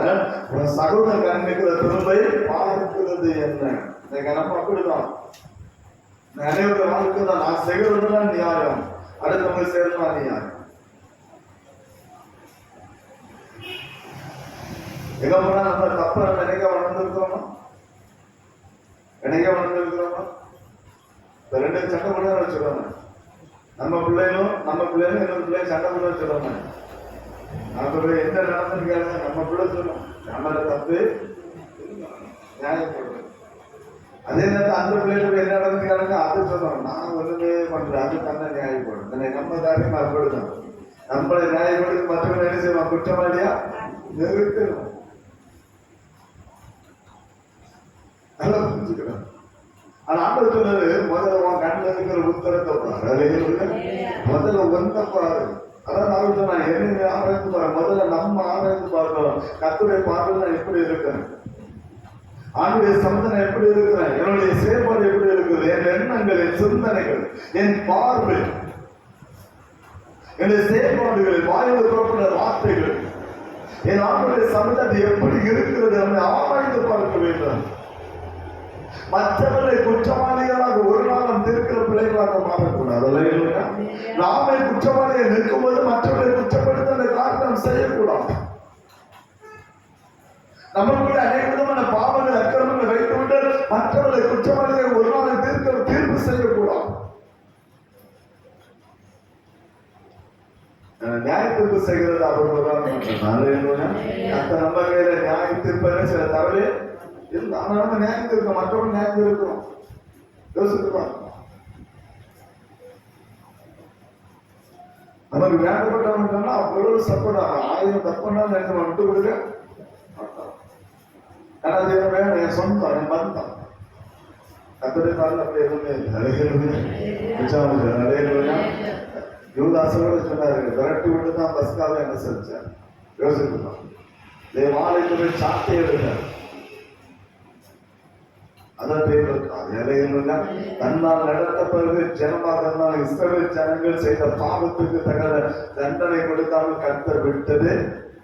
உன் சகோதர கண்ணில் இருக்கிற திரும்பை பார்க்கிறது என்ன? நம்ம அப்படிதான் அனைவருடைய வாழ்க்கை தான். நான் செய்கிறதுதான் நியாயம், அடுத்தவங்க செய்யறதுதான் நியாயம். எங்க போனா நம்ம தப்ப நினைக்க வளர்ந்துருக்கிறோமா? நினைக்க வளர்ந்துருக்கிறோமா? ரெண்டு சண்டை பண்ண வச்சுக்கோங்க. நம்ம பிள்ளைகளும் இன்னொரு பிள்ளையும் சண்டை பண்ண வச்சுக்கோங்க. நம்ம என்ன நடந்திருக்காங்க நம்ம பிள்ளை சொல்லணும், நம்ம தப்பு நியாயப்படுறது. அதே நேரத்தில் அந்த பிள்ளைகளுக்கு என்ன நடந்துருக்காங்க அது சொல்லணும். நான் ஒண்ணுமே பண்றேன், அது தன்னை நியாயப்படும். நம்ம காரியம் அப்படிதான். நம்மளை நியாயப்படுத்தி மற்றவங்க என்ன செய்வோம்? குற்றவாளியா நிறுத்தணும். நல்லா புரிஞ்சுக்கிறேன். ஆனா ஆண்டவர் சொன்னது முதல்ல உன் கண்ணில் இருக்கிற உத்தரத்தை பாரு, முதல்ல ஒன்றை பாரு. அதான் நான் சொன்னா என்ன ஆராய்ந்து பாரு. முதல்ல நம்ம ஆராய்ந்து பார்க்கிறோம். கர்த்தருடைய பார்வை நான் எப்படி இருக்கிறேன், ஆண்டுடைய சந்தனை எப்படி இருக்கிறேன், என்னுடைய செயல்பாடு எப்படி இருக்குது, என் எண்ணங்கள், என் சிந்தனைகள், என் பார்வை, என்னுடைய செயல்பாடுகள், வாயில் புறப்பட்ட வார்த்தைகள், என் ஆண்டுடைய சந்தனை எப்படி இருக்கிறது நம்மை ஆராய்ந்து பார்க்க வேண்டும். மற்றவர்களை குற்றவாளிகளாக ஒரு நாள் நம் இருக்கிற பிள்ளைகளாக மாறக்கூடாது. நாமே குற்றவாளியை நிற்கும்போது மற்றவர்களை குற்றப்படுத்த அந்த காரணம் செய்யக்கூடாது. நமக்குள்ள அநேக விதமான பாவங்கள் அக்கிரமங்களை வைத்துவிட்டு மற்றவர்களை குற்றவாளியை ஒரு நாள் தீர்ப்பு செய்யக்கூடாது. நியாயத்திற்கு செய்கிறது அவர்கள்தான். நம்ம கையில நியாய தீர்ப்பு சில தவறு இல்லை. ஆனா நம்ம நியாயம் இருக்கோம், மற்றவங்க நியாயம் இருக்கிறோம். யோசித்துப்பா, நமக்கு வேண்டப்பட்டவங்க அவ்வளவு சப்போர்ட் ஆகும். 1000 தப்புனாலும் எனக்கு விட்டு கொடுக்க மாட்டான். ஆனா அது என்ன வேணும், என் சொந்தம், என் பந்தம். கத்தருடைய காலில் அப்படி எதுவுமே இல்லை. யூதாசோட சொன்னாரு, விரட்டி விட்டு தான் பஸ்காவை என்ன செஞ்சார். யோசித்துப்பான், தேவாலயத்துடைய சாட்டையை எடுத்தார். தன்னால் நடத்தப்படுவது ஜனமாக இஸ்ரவேல் ஜனங்கள் செய்த பாவத்துக்கு தகுந்த தண்டனை கொடுத்தாமல் கர்த்தர் விட்டது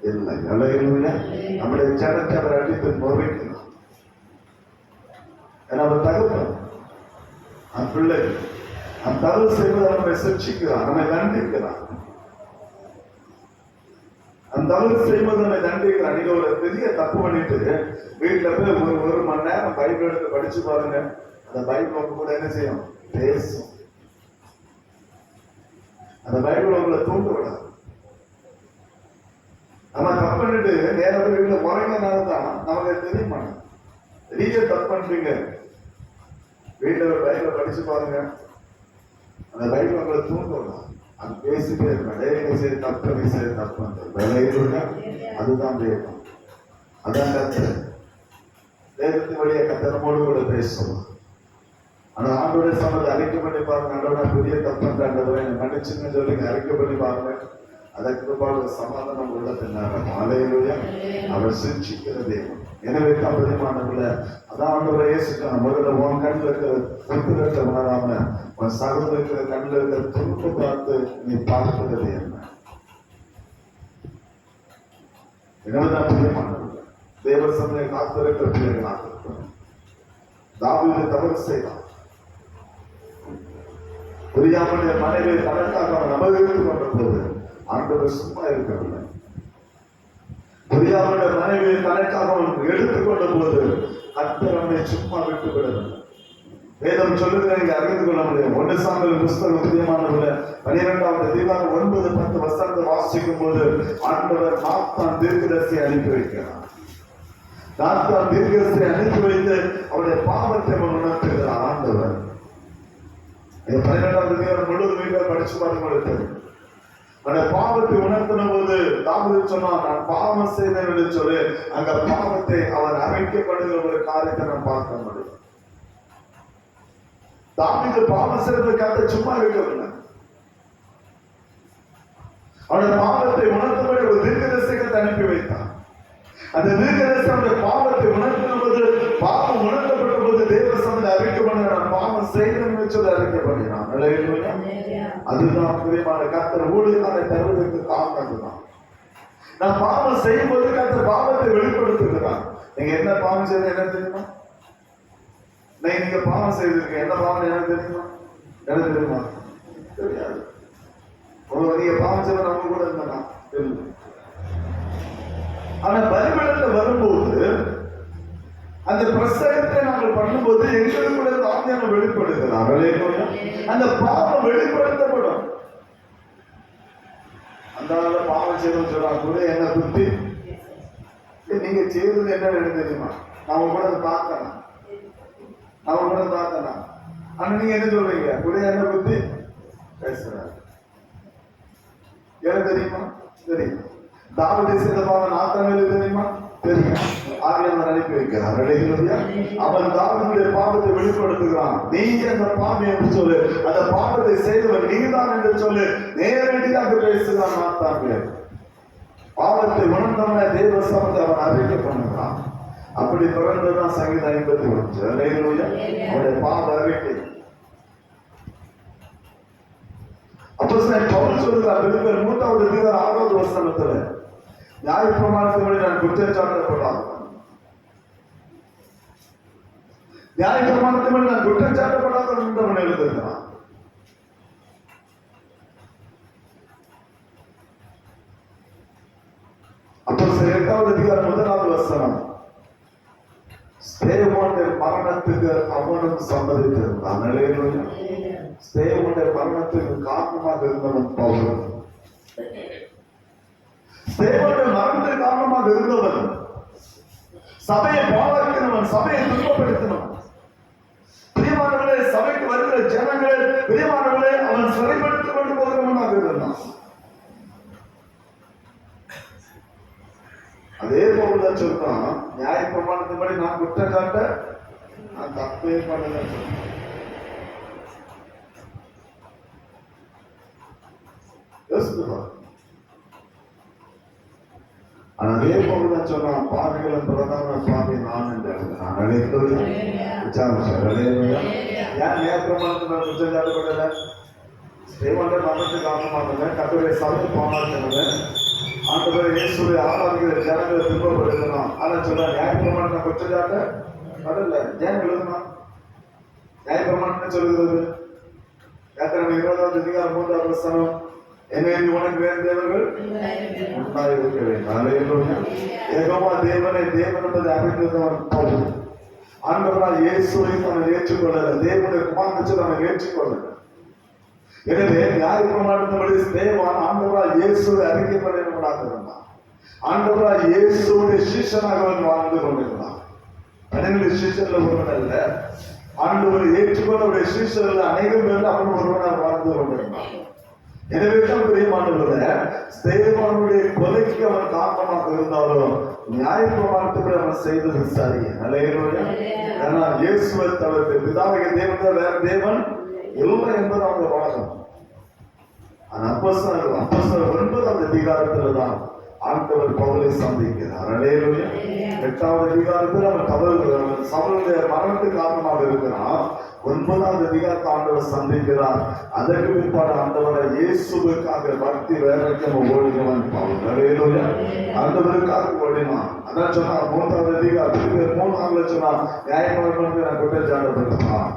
இல்லை. நம்முடைய ஜனத்தை அவர் அடித்து முறைக்கணும். அவர் தகுப்பன், அந்த பிள்ளை அந்த தவறு செய்வதை நம்மை சிக்ஷிக்கிறான், நம்மை தண்டிக்கிறான். அந்த தவறு செய்வது நம்மை தண்டிக்கிறான். நீங்க ஒரு பெரிய தப்பு பண்ணிட்டு வீட்டுல போய் ஒரு மணி நேரம் பைபிள் எடுத்து படிச்சு பாருங்க. அந்த பைபிள் கூட என்ன செய்யும்? பேசும். அந்த பைபிள் உங்களை தூண்ட விடாது. நம்ம தப்பு பண்ணிட்டு நேரம் வீட்டுல முறைங்கனால்தான் நமக்கு தெரியுமா நீங்க தப்பு பண்றீங்க. வீட்டுல ஒரு பைபிளை படிச்சு பாருங்க. அந்த பைபிள் உங்களை தூண்ட விடாது. அது பேசிட்டே இருக்க தப்பு அதுதான் வேதம். அதான் கத்தர். வேதத்தின் வழியை கத்தனமோடு கூட பேசணும். ஆனா ஆண்டோட சமத்தை அறிக்கை பண்ணி பாருங்க. ஆண்டோட பெரிய தப்புன்றாண்டவரை மன்னிச்சுன்னு சொல்லி அறிக்கை பண்ணி பாருங்க. அதற்கு பிற்பாடு சமாதானம் உள்ளத்தினால ஆலையிலேயே அவர் சிரிச்சிக்கிற தேவன். எனவே கபதிமானவர்கள அதான் ஆண்டவரை ஏசுக்கான முதல்ல உன் கண்ணில் இருக்கிற துன்பத்தை உணராம உன் சகோதர இருக்கிற கண்ணில் இருக்கிற துன்பை பார்த்து நீ பார்க்கிறது என்ன? எனவேதான் பிரியமானவர்கள் தேவ சமய காத்திருக்கிற பிள்ளைகளாக இருக்கிறோம். தாவீது தவறு செய்தான். புரியாமலே மனைவி தனக்காக அவன் அபகரித்துக் கொண்ட போது ஆண்டவர் சும்மா இருக்கவில்லை. புரியாமலே மனைவி தனக்காக அவன் எடுத்துக்கொண்ட போது கர்த்தர் அவனை சும்மா விட்டு விடவில்லை. வேதம் சொல்லுகிற இங்க அறிந்து கொள்ள முடியும். 1 சாமுவேல் புஸ்தகம் பிரியமானவர்களே 12வது அதிகாரம் 9, 10 வசனத்தை வாசிக்கும் போது ஆண்டவர் நாத்தான் தீர்க்கதரிசியை அனுப்பி வைக்கிறார். நாத்தான் தீர்க்கதரிசியை அனுப்பி வைத்து அவருடைய பாவத்தை உணர்த்துகிறார் ஆண்டவர். 12வது அதிகாரம் முழுவதும் படிச்சு பார்த்து அந்த பாவத்தை உணர்த்தின போது தாவீது சொன்னார், நான் பாவம் செய்தேன் என்று சொல்லி அந்த பாவத்தை அவர் அமைக்கப்படுகிற ஒரு காரியத்தை நாம் பார்க்க முடியும். தாவீது பாவம் செய்வதற்காக சும்மா இருக்கவில்லை. அவருடைய பாவத்தை உணர்த்தபடி ஒரு தீர்க்கதரிசியை அனுப்பி வைத்தார். அந்த தீர்க்கதரிசி அவருடைய பாவத்தை உணர்த்தின போது, பாவம் உணர்த்தப்பட்ட போது தேவ சமூகத்தில் அறிக்கைப்படுகிற பாவம் செய்தேன் சொல்லி அறிக்கைப்படுகிறான். அதுதான் பிரியமான கர்த்தர் ஊழியர்களை தருவதற்கு காரணம் தான். நான் பாவம் செய்யும் போது கர்த்தர் பாவத்தை வெளிப்படுத்துகிறார். நீங்க என்ன பாவம் செய்ய என்ன தெரியுமா? நீங்க பாவம் செய்திருக்க என்ன பாவம் எனக்கு தெரியுமா? எனக்கு தெரியுமா? தெரியாது. நீங்க பாவம் செய்ய நம்ம கூட இருந்தா தெரியும். ஆனா பலிபீடத்துல வரும்போது அந்த பிரசங்கத்தை நாங்கள் பண்ணும்போது எங்களுக்குள்ள ஆவியான வெளிப்படுகிறார். அந்த பாவம் வெளிப்படுத்தப்படும். அந்த பாவம் செய்யணும் சொல்றா கூட என்ன புத்தி நீங்க செய்வது என்ன எனக்கு தெரியுமா? நாம கூட பார்க்கலாம், நாம கூட பார்க்கலாம். ஆனா நீங்க என்ன சொல்றீங்க? கூட என்ன புத்தி பேசுறாரு எனக்கு தெரியுமா? தெரியும். தாவீது செய்த பாவம் நாத்தானுக்கு தெரியுமா? தெரியும். ஆவியானவர் அனுப்பி வைக்கிறார். அவன் தாவீதுடைய பாவத்தை வெளிப்படுத்துகிறான். நீங்க அந்த பாவம் என்று சொல்லு, அந்த பாவத்தை செய்தவன் நீதான் என்று சொல்லு, நேரடியாக பேசுகிறான். நாத்தானுக்கு பாவத்தை உணர்ந்தவன தேவ சமூகத்தை அவன் அறிக்கை பண்ணுகிறான். அப்படி பிறந்ததுதான் சங்கீதம் 51. அவனுடைய பாவ அறிக்கை. அப்போஸ்தலன் பவுல் சொல்கிறார் பிலிப்பியர் 3வது அதிகாரம் 6வது வசனத்துல, நியாயப்பிரமாணத்தின்படி நான் குற்றம் சாட்டப்படாத, நியாயப்பிரமாணத்தின்படி நான் குற்றம் சாட்டப்படாத என்று அவன் எழுதுகிறான். அப்போஸ்தலர் 8வது அதிகாரம் 1வது வசனம், ஸ்தேவானுடைய மரணத்துக்கு அவனும் சம்மதித்திருந்தான். ஸ்தேவானுடைய மரணத்துக்கு காரணமாக இருந்தவன் பவுல். ஸ்தேவானுடைய மரணத்துக்கு காரணமாக இருந்தவன் சபையை பாழாக்கினவன், சபையை துன்பப்படுத்தினவன். பிரியமானவர்களே, சபைக்கு வருகிற ஜனங்கள் பிரியமானவர்களே அவன் சிறைப்படுத்திக் கொண்டு போகிறவனாக இருந்தான். அதே போலதான் சொல்றான், நியாய பிரமாணத்தின்படி நான் குற்றம் சாட்ட நான் தப்பே பண்ணல. அதே போலதான் சொன்னான், பாவிகளும் பிரதான பாவி நான் என்று எழுதினான். ஏன் நியாய பிரமாணத்தின்படி குற்றம் சாட்டப்படல? தேவனுடைய மரணத்துக்கு காரணமாக கர்த்தருடைய சபை பாமாட்டினது. ஆண்டவர் இயேசுவை ஆராதிக்கிற ஜனங்களை துன்பப்படுத்தணும். ஆனா சொல்ற நியாயப்பிரமாணத்தை குற்றம் சாட்ட கடல்ல ஏன் எழுதணும்? நியாயப்பிரமாணம் சொல்லுகிறது யாத்திரை 20வது அதிகாரம் 3வது வசனம், என்னை உனக்கு வேறு தேவர்கள் உண்டாயிருக்க வேண்டும். யெகோவா தேவனை தேவன் என்பதை அறிந்தவன் பவுல். ஆண்டவரால் இயேசுவை அவன் ஏற்றுக்கொள்ளல, தேவனுடைய குமாரனை அவன் ஏற்றுக்கொள்ளல. எனவே நியாயப்பிரமாணத்தின்படி ஸ்தேவான் ஆண்டவரால் இயேசுவை அறிக்கைப்படவனாக இருந்தான். ஆண்டவரால் இயேசுடைய சீஷனாக அவன் வாழ்ந்து கொண்டிருந்தான். 12 சீஷன்ல ஒருவன் அல்ல, ஆண்டவர் ஏற்றுக்கொண்டவருடைய சீஷர்கள் அநேகம் பேர் அவன் ஒருவனாக வாழ்ந்து கொண்டிருந்தான். எனவே தான் பிரியமானவர்களே, ஸ்தேவானுடைய கொலைக்கு அவன் காரணமாக இருந்தாலும் நியாயப்பிரமாணத்தின்படி அவன் செய்தது சரி. அல்லேலூயா. ஏன்னா இயேசுவை தவிர்த்து பிதாவாகிய தேவன் வேற தேவன் இல்லை என்பது அவங்க வாதம். அப்போஸ்தலர் 9வது அதிகாரத்துல தான் ஆண்டவர் பவுலை சந்திக்கிறார். அல்லேலூயா. 8வது அதிகாரத்தில் அவன் சவுலுடைய மரணத்துக்கு காரணமாக இருக்கிறான். 9வது அதிகாரத்தை ஆண்டவர் சந்திக்கிறார். அதற்கு பிற்பாடு ஆண்டவரை இயேசுவுக்காக பக்தி வைராக்கியம் ஓடினவன் பவுல். அல்லேலூயா. ஆண்டவருக்காக ஓடினான். அதான் சொன்னா 3வது அதிகாரத்துக்கு 3 சொன்னா நியாயப்பிரமாணத்தை நான் குற்றம் சாட்டப்பட்டான்.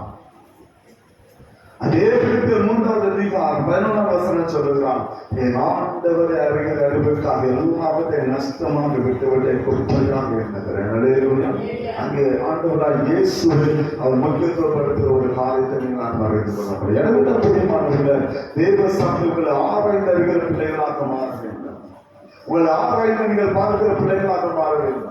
அதே பிலிப்பியர் 3வது அதிகாரம் 11வது வசனம் சொல்லுகிறான், என் ஆண்டவரை அறிகிற அறிவுக்காக எல்லாவற்றை நஷ்டமாக விட்டுவிட்டு குப்பையாக எண்ணுகிறேன். அல்லேலூயா. அங்கே ஆண்டவராய் இயேசுவை அவர் முக்கியத்துவப்படுத்துகிற ஒரு காரியத்தை நான் அறிந்து கொள்ள முடியும். எனக்கு புரியமானவர்களே, தேவ சமூகங்களை ஆராய்ந்து அறிகிற பிள்ளைகளாக மாற வேண்டும். உங்களை ஆராய்ந்து நீங்கள் பார்க்கிற பிள்ளைகளாக மாற வேண்டும்.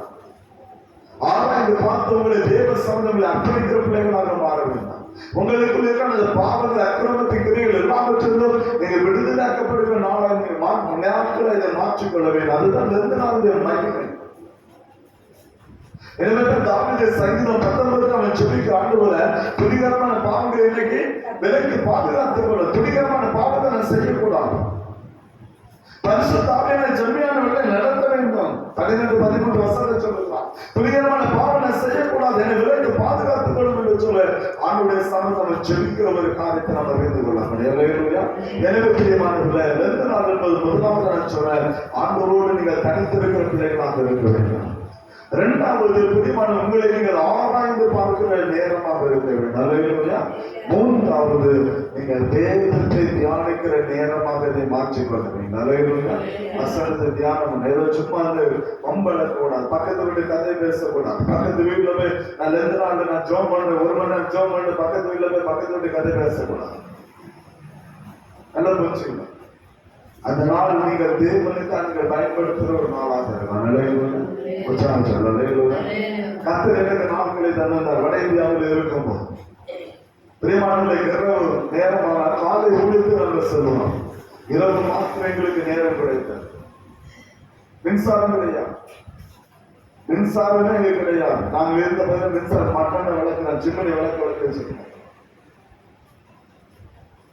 ஆராய்ந்து பார்த்து உங்களை தேவ சமூகங்களை அர்ப்பணிக்கிற பிள்ளைகளாக மாற வேண்டும். உங்களுக்குள் இருக்கிற பாவங்கள், அக்கிரமத்தின் கிரியைகள் எல்லாவற்றிலும் நீங்க விடுதலாக்கப்படுகிற நாளாக நாட்களை இதை மாற்றிக்கொள்ள வேண்டும். அதுதான் எந்த நாளுடைய மகிமை. எனவே தாவீது சங்கீதம் 19 அவன் சொல்லிக்க ஆண்டவரே, துணிகரமான பாவங்களை இன்னைக்கு விலக்கி பாதுகாத்துக் கொள்ள, துணிகரமான பாவத்தை நான் செய்யக்கூடாது, பரிசுத்த ஆவியான ஜென்மையானவர்களை நடத்த வேண்டும். 12-13 வசனத்தை சொல்லலாம். துணிகரமான பாவனை செய்யக்கூடாது, என்னை விலக்கி பாதுகாத்துக் கொள்ளும் என்று சொல்ல ஆண்டுடைய சமூகம் ஜெபிக்கிற ஒரு காரியத்தை நாம் அறிந்து கொள்ள முடியும். எனவே பிரியமானவர்களே, 2 நாள் என்பது முதலாவது நான் சொல்றேன், ஆண்டவரோடு நீங்கள் தனித்திருக்கிற பிள்ளைகளாக இருக்க வேண்டும். 2வது பிரியமான உங்களை நீங்கள் ஆராய்ந்து பார்க்கிற நேரமாக இருக்க வேண்டும். 3வது நீங்கள் தேவத்தை தியானிக்கிற நேரமாக இதை மாற்றிக்கொள்ள வேண்டும். வசனத்தை தியானம் ஏதோ சும்மா வம்பளக்கூடாது, பக்கத்து வீட்டு கதை பேசக்கூடாது, பக்கத்து வீட்டுல போய் நான் 2 நாள் நான் ஜோம் பண்றேன், 1 மணி நேரம் ஜோம் பண்ணு, பக்கத்து வீட்டுல போய் பக்கத்து வீட்டு கதை பேசக்கூடாது. நல்லா புரிஞ்சுக்கணும். அந்த நாள் நீங்கள் தேவனுக்கு நீங்கள் பயன்படுத்துகிற ஒரு நாளாக இருக்கலாம். கர்த்தர் எனக்கு நாட்களை தந்தார். வட இந்தியாவில் இருக்கும்போது பிரியமானவர்களை, இரவு நேரமான காலை ஊழியத்தில் நாங்கள் செல்வோம். இரவு மாத்திரம் எங்களுக்கு நேரம் கிடைத்தது. மின்சாரம் கிடையாது, மின்சாரமே எங்களுக்கு கிடையாது. நாங்கள் இருந்த போது மின்சாரம் மட்டன விளக்கு, சிம்மனை விளக்கு வச்சிருக்கோம்.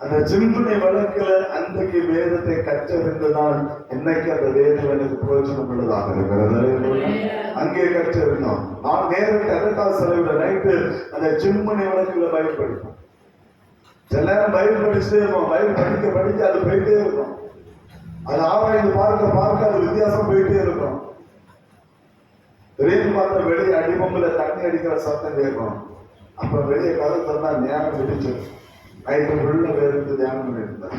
அந்த சிம்பனை வழக்கில் அன்றைக்கு வேதத்தை கற்றறிந்ததால் இன்னைக்கு அந்த வேதம் எனக்கு பிரயோஜனம் உள்ளதாக இருக்கிறது. அங்கே கற்றிருந்தோம். நான் நேரத்தை அதற்காக செலவிட நைட்டு அந்த சிம்மனை வழக்கில் பயன்படுத்தோம். சில நேரம் பயில் படிச்சுட்டே இருக்கும், பயில் படிக்க அது போயிட்டே இருக்கும். அது ஆராய்ந்து பார்க்க அது வித்தியாசம் போயிட்டே இருக்கும். திடீர்னு பார்த்தா வெளியே அடிபம்புல தண்ணி அடிக்கிற சத்தம் கேட்கும். அப்புறம் வெளியே கதை சொன்னா நேரம் விடிச்சிடும். நைட்டு உள்ள வேறு தியானம் பண்ணிருந்தாங்க.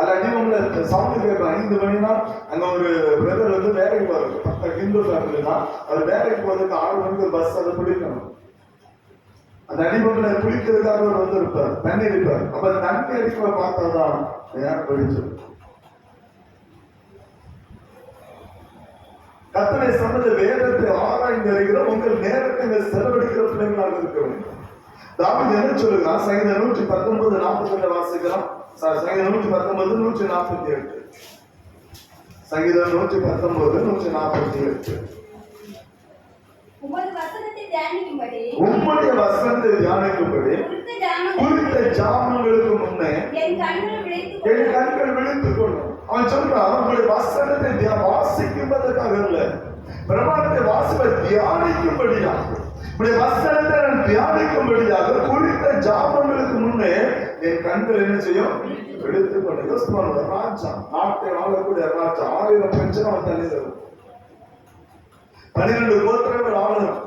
அடிவங்கள சவுண்ட் கேட்கும். 5 மணினா அங்க ஒரு பிரதர் வந்து வேலைக்கு போறாரு. 10 ஹிந்து ஃபேமிலினா அவர் வேலைக்கு போறதுக்கு 6 மணிக்கு பஸ் அதை பிடிக்கணும். அந்த அடிவங்களை குளிக்கிறதுக்காக அவர் வந்து இருப்பார், தண்ணி அடிப்பார். அப்ப தண்ணி அடிக்க பார்த்தாதான் நேரம் படிச்சு. கர்த்தரை சொன்னது வேதத்தை ஆராய்ந்து அறிகிற உங்கள் நேரத்தை செலவழிக்கிற பிள்ளைகளாக இருக்க வேண்டும். தாவீது என்ன சொல்லுகிறார்? சங்கீதம் 119:42 வாசிக்கலாம். சங்கீதம் 119:148. சங்கீதம் 119:148. உம்முடைய வசனத்தை தியானிக்கும்படி குறித்த ஜாமங்களுக்கு முன்னே என் கண்கள் விழித்துக் கொள்ளும். அவன் சொல்றான், உங்களுடைய வசனத்தை வாசிக்கும்பதற்காக இல்ல, பிரமாணத்தை வாசிப்பை தியானிக்கும்படியாக, உங்களுடைய வசனத்தை நான் தியானிக்கும்படியாக குறித்த ஜாமங்களுக்கு முன்னே என் கண்கள் என்ன செய்யும்? விழித்துக் கொண்டு. ராஜா, நாட்டை ஆளக்கூடிய ராஜா, 1000 பிரச்சனை அவன் தள்ளிதரும். 12 கோத்திரங்கள் ஆளணும்.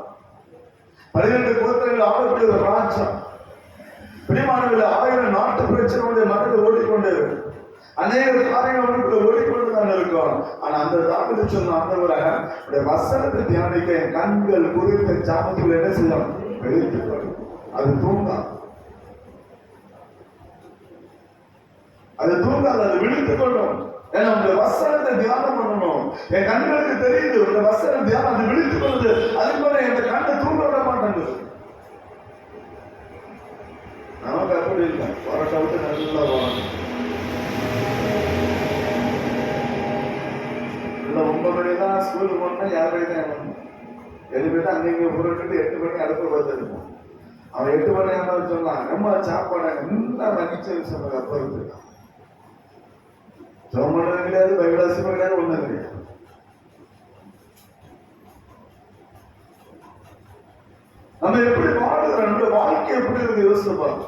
12 கோத்திரங்கள் ஆளக்கூடிய ஒரு ராஜா. பிரியமானவர்களே, 1000 நாட்டு பிரச்சனையுடைய மனதில் ஓடிக்கொண்டே இருக்கும். அநேக காரியங்கள் அவனுக்குள்ள ஓடிக்கொண்டுதான் இருக்கும். ஆனா அந்த தாவீது சொன்ன ஆண்டவரே, உடைய வசனத்தை தியானிக்க என் கண்கள் குறித்த ஜாமத்தில் என்ன செய்யும்? விழித்துக் கொள்ளும். அது தூங்காது, அது விழித்துக் கொள்ளும். ஏன்னா உங்களுடைய வசனத்தை தியானம் பண்ணணும். என் கண்களுக்கு தெரியுது உங்களுடைய வசன தியானம் அது விழித்துக் கொள்ளுது. அதுக்கு மேல என் கண்ணை தூங்க விட மாட்டேங்குது. நமக்கு அப்படி இல்லை. வரட்ட விட்டு நல்லா வரணும். 9 மணி தான் ஸ்கூலுக்கு போனா 7 மணி தான் வரணும். 7 மணி தான் அங்கே உருட்டு 8 மணி அடுப்பு பார்த்துருக்கோம். அவன் 8 மணி ஆனாலும் சொன்னான், நம்ம சாப்பாடு இன்னும் மகிழ்ச்சி சொன்னாங்க. அப்ப இருக்கு சோமனம் கிடையாது, பைபிளாசியம் கிடையாது, ஒண்ணும் கிடையாது. நம்ம எப்படி வாழுகிறோம்? நம்முடைய வாழ்க்கை எப்படி இருக்கு யோசிச்சு பாருங்க.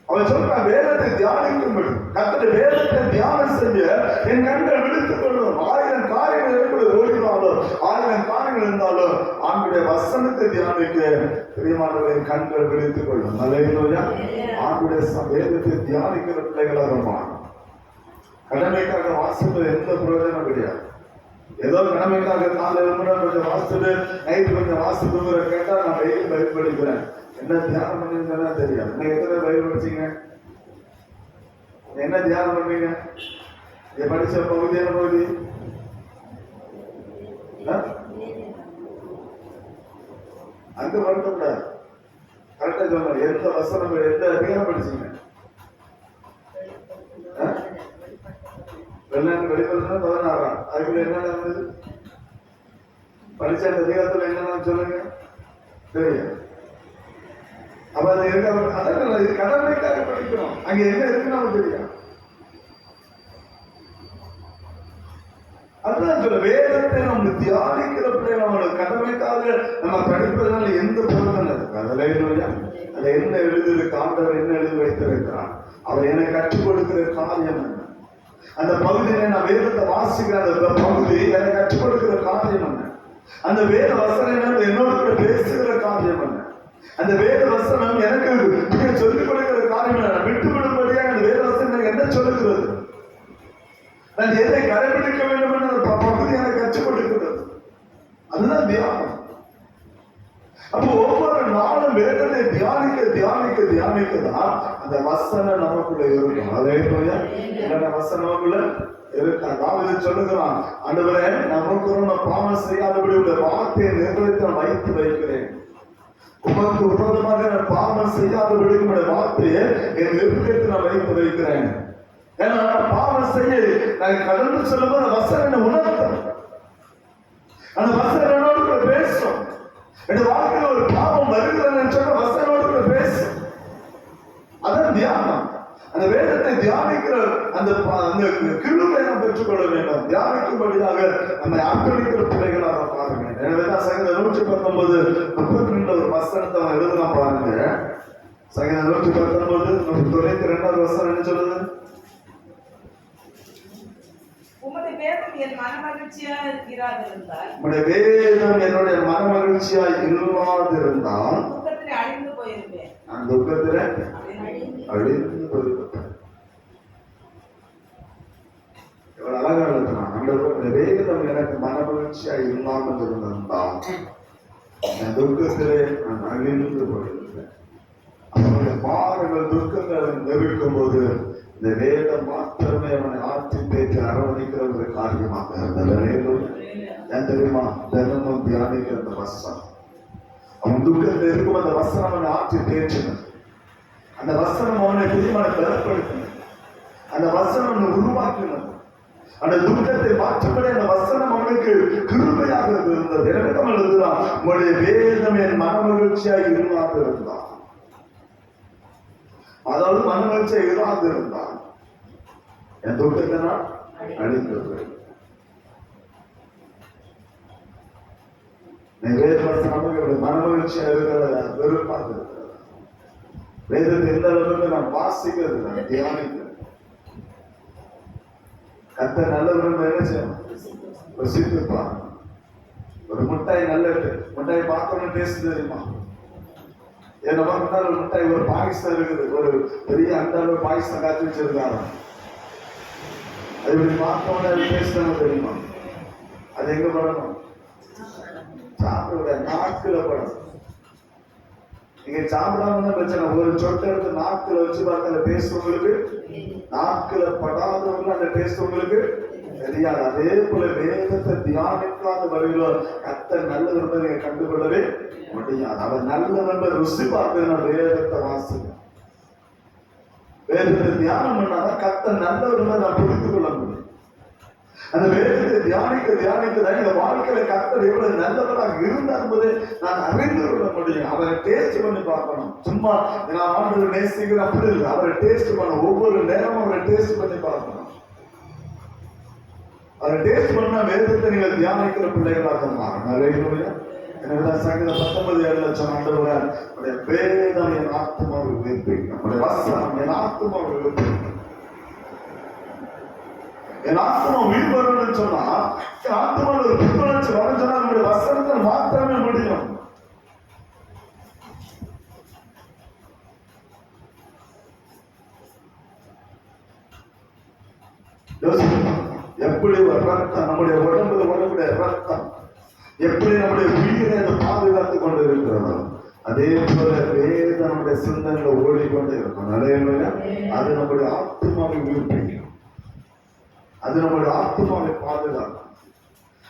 அவன் சொல்றான், வேதத்தை தியானிக்கும்படி, கர்த்தருடைய வேதத்தை தியானம் செய்ய என் கண்கள் விழித்துக் கொள்ளும். 1000 காரியங்கள் எப்படி ஓடினாலும், 1000 காரியங்கள் இருந்தாலும் ஆண்டுடைய வசனத்தை தியானிக்க பிரியமானவரின் கண்கள் விழித்துக் கொள்ளும். அல்லேலூயா. ஆண்டுடைய வேதத்தை தியானிக்கிற பிள்ளைகளாக மாறும். கடமைக்காக வாசிப்பது எந்த பிரயோஜனம் கிடையாது. ஏதோ கடமைக்காக காலையில் எழுப்புனா கொஞ்சம் வாசிட்டு நைட்டு கொஞ்சம் வாசிட்டு கேட்டா நான் டெய்லி பைபிள் படிக்கிறேன். என்ன தியானம் பண்ணிருந்தேன்னா தெரியும். நீங்க எத்தனை பைபிள் படிச்சீங்க? என்ன தியானம் பண்ணீங்க? படிச்ச பகுதி என்ன பகுதி? அங்க வரக்கூடாது. கரெக்டா சொல்லுங்க. எந்த வசனம் எந்த அதிகாரம் படிச்சீங்க? வெளிநாட்டு வெளிப்படுத்தினா 16. அதுக்குள்ள என்ன நடந்தது? படிச்ச அந்த அதிகாரத்துல என்ன சொல்லுங்க தெரியும். அப்ப அது இருக்க கடமைக்காக படிக்கணும். அங்க என்ன இருக்குன்னு நமக்கு தெரியும். அதுதான் சொல்ல வேதத்தை நம்ம தியானிக்கிறப்ப நம்ம கடமைக்காக நம்ம படிப்பதனால எந்த பொருளும் இருக்கு. அதுல என்ன எழுதிருக்கு, ஆண்டவர் என்ன எழுதி வைத்திருக்கிறார், அவர் எனக்கு கற்றுக் கொடுக்கிற காரியம் என்ன, அந்த பகுதியில நான் வேதத்தை வாசிக்கிற அந்த பகுதி எனக்கு கற்றுக் கொடுக்கிற காரியம் என்ன, அந்த வேத வசனம் என்னோட கூட பேசுகிற காரியம் என்ன, அந்த வேத வசனம் எனக்கு சொல்லிக் கொடுக்கிற காரியம் என்ன, விட்டுவிடும்படியாக அந்த வேத வசனம் என்ன சொல்லுகிறது, நான் எதை கடைபிடிக்க வேண்டும் என்று பகுதி எனக்கு கற்றுக் கொடுக்கிறது. அதுதான் தியானம். அப்போ ஒவ்வொரு நாளும் வேதத்தை தியானிக்க தியானிக்க தியானிக்கதான் அந்த வசனம் நமக்குள்ள இருக்கும். அதே போல வசனம் நமக்குள்ள இருக்கா. தாவீது சொல்லுகிறான், ஆண்டவரே நமக்கு பாவம் செய்யாதபடி உள்ள வார்த்தையை நிறைவேற்ற வைத்து வைக்கிறேன். உமக்கு விரோதமாக நான் பாவம் செய்யாதபடி உள்ள வார்த்தையை என் நெருக்கத்தில் நான் வைத்து வைக்கிறேன். ஏன்னா பாவம் செய்ய நான் கடந்து சொல்லும்போது வசனம் உணர்த்தம், அந்த வசனம் என்னோடு கூட பேசும். என் வாழ்க்கையில் ஒரு பாவம் வருகிறேன்னு சொன்ன வசனோடு பேசும். அதான் தியானம். அந்த வேதத்தை தியானிக்கிற அந்த கிருபையை நாம் பெற்றுக்கொள்ள வேண்டும். தியானிக்கும்படியாக நம்ம அர்ப்பணிக்கிற பிள்ளைகளாக பாருங்க. எனவேதான் சங்கீதம் 119:32 ஒரு வசனத்தை அவன் எழுதலாம் பாருங்க. சங்கீதம் 119:92 வசனம் என்ன சொல்லுது? உம்முடைய வேதம் என் மனமகிழ்ச்சியாக இராதிருந்தால், உம்முடைய வேதம் என்னுடைய மனமகிழ்ச்சியாக இல்லாதிருந்தால் துக்கத்திலே அழிந்து போயிருப்பேன். நான் துக்கத்திலே அழிந்து போயிருப்பேன். எவ்வளவு அழகா எழுதுறான். அந்த வேதம் எனக்கு மனமகிழ்ச்சியாக இல்லாமல் இருந்திருந்தால் என் துக்கத்திலே நான் அழிந்து போயிருப்பேன். அவனுடைய பாடங்கள் துக்கங்களை நெருக்கும் போது இந்த வேதம் மாத்திரமே அவனை ஆற்றி பேச்சு அரவணைக்கிற ஒரு காரியமாக இருந்தது. ஏன் தெரியுமா? தினமும் தியானிக்கிற அந்த வசனம் அவன் துக்கத்தில் இருக்கும் அந்த வசனம் அவனை ஆற்றி பேச்சினது. அந்த வசனம் அவனை புதியமான பலப்படுத்தினது. அந்த வசனம் அவனை உருவாக்கினது. அந்த துக்கத்தை மாற்றப்பட அந்த வசனம் அவனுக்கு கிருபையாக இருந்தது. எனவே தான் எழுதுகிறான், உங்களுடைய வேதம் என் மனமகிழ்ச்சியாக இல்லாத இருந்தான். அதாவது மனமகிழ்ச்சியாக இல்லாது இருந்தான் என் துக்கத்தை நான் அழிந்தது. மனமகிழ்ச்சியாக இருக்கிறத வெறுப்பாக இருக்கிறது. வேதத்தை எந்த அளவுக்கு நான் வாசிக்கிறது, நான் தியானிக்கிறேன். கர்த்தர் நல்லவர்கள் என்ன செய்யணும்? ருசித்துப்பார். ஒரு முட்டாய் நல்ல முட்டாய் பார்த்தோன்னு டேஸ்ட் தெரியுமா? ஏன்னா ஒரு முட்டாய் ஒரு பாகிஸ்தான் இருக்குது, ஒரு பெரிய அண்டால பாகிஸ்தான் காய்ச்சி வச்சிருக்காங்க. அது இப்படி பார்த்தோன்னே டேஸ்ட் தெரியுமா? அது எங்க படணும்? சாப்பிட நாக்குல படம். நீங்க சாப்பிடாம பிரச்சனை. ஒரு சொட்டு எடுத்து நாக்குல வச்சு பார்த்த அந்த டேஸ்ட் உங்களுக்கு, நாக்குல படாதவங்க அந்த டேஸ்ட் உங்களுக்கு தெரியாது. அதே போல வேதத்தை தியானிக்காத வரையிலும் கர்த்தர் நல்லவர் என்பதை நீங்க கண்டுகொள்ளவே முடியாது. அவர் நல்லவர் என்பதை ருசி பார்த்து வேதத்தை வாசிங்க. வேதத்தை தியானம் பண்ணாதான் கர்த்தர் நல்லவர் என்பதை நான் புரிந்து கொள்ள முடியும். அந்த வேதத்தை தியானிக்க தியானிக்கதான் எங்க வாழ்க்கையில கர்த்தர் எவ்வளவு நல்லவராக இருந்தார் என்பதை நான் அறிந்து கொள்ள முடியும். அவரை டேஸ்ட் பண்ணி பார்க்கணும். சும்மா நான் ஆண்டவரை நேசிக்கிறேன் அப்படி இல்லை. அவரை டேஸ்ட் பண்ண ஒவ்வொரு நேரமும் அவரை டேஸ்ட் பண்ணி பார்க்கணும். அதை டேஸ்ட் பண்ணா வேதத்தை நீங்கள் தியானிக்கிற பிள்ளைகளாக மாறும். எனவேதான் சங்கீதம் 19:7 சொன்ன ஆண்டவரே, உடைய வேதம் என் ஆத்துமாவை உயிர்ப்பிக்கும். நம்முடைய வசனம் என் ஆத்துமாவை உயிர்ப்பிக்கும். என் ஆத்மா உயிர் வரணும்னு சொன்னா, என் ஆத்மாவில் ஒரு புத்துணர்ச்சி வரணும் சொன்னா நம்முடைய வசனத்தில் மாத்திரமே முடியும். எப்படி ஒரு ரத்தம் நம்முடைய உடம்புல எப்படி நம்முடைய உயிரை அதை பாதுகாத்துக் கொண்டு இருக்கிறதோ அதே போல வேதம் நம்முடைய சிந்தனைகளை ஓடிக்கொண்டே இருக்கும். நிறைய அது நம்முடைய ஆத்மாவை உயிர்ப்பிக்கும், அது நம்முடைய ஆத்மாவை பாதுகாக்கும்,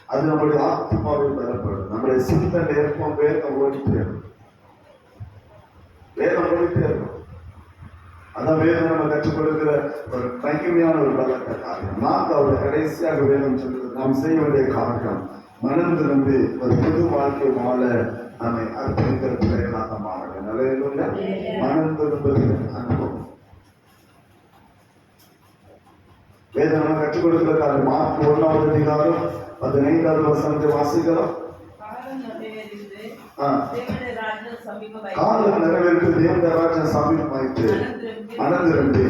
அது நம்முடைய ஆத்மாவை பெறப்படும். நம்முடைய சிந்தனை ஏற்போம் வேதம் ஓடிட்டே இருக்கும், வேதம் ஓடிட்டே இருக்கும். அதான் வேதம் நம்ம கற்றுக் கொடுக்கிற ஒரு மகிமையான ஒரு பலத்த காரியம். நான்காவது கடைசியாக வேதம் சொல்றது நாம் செய்ய வேண்டிய காரியம் மனம் திரும்பி ஒரு புது வாழ்க்கை வாழ நம்மை அர்ப்பணிக்கிற பிள்ளைகளாக மாறுங்க. நல்ல மனம் திரும்புவது அனுபவம். வேதம் நம்ம கற்றுக் கொடுக்கிற மார்க் 1வது அதிகாரம் 15வது வசனத்தை வாசிக்கலாம். காலம் நிறைவேற்று தேவனுடைய ராஜ்யம் சமீபமாயிற்று, மனம் திரும்பி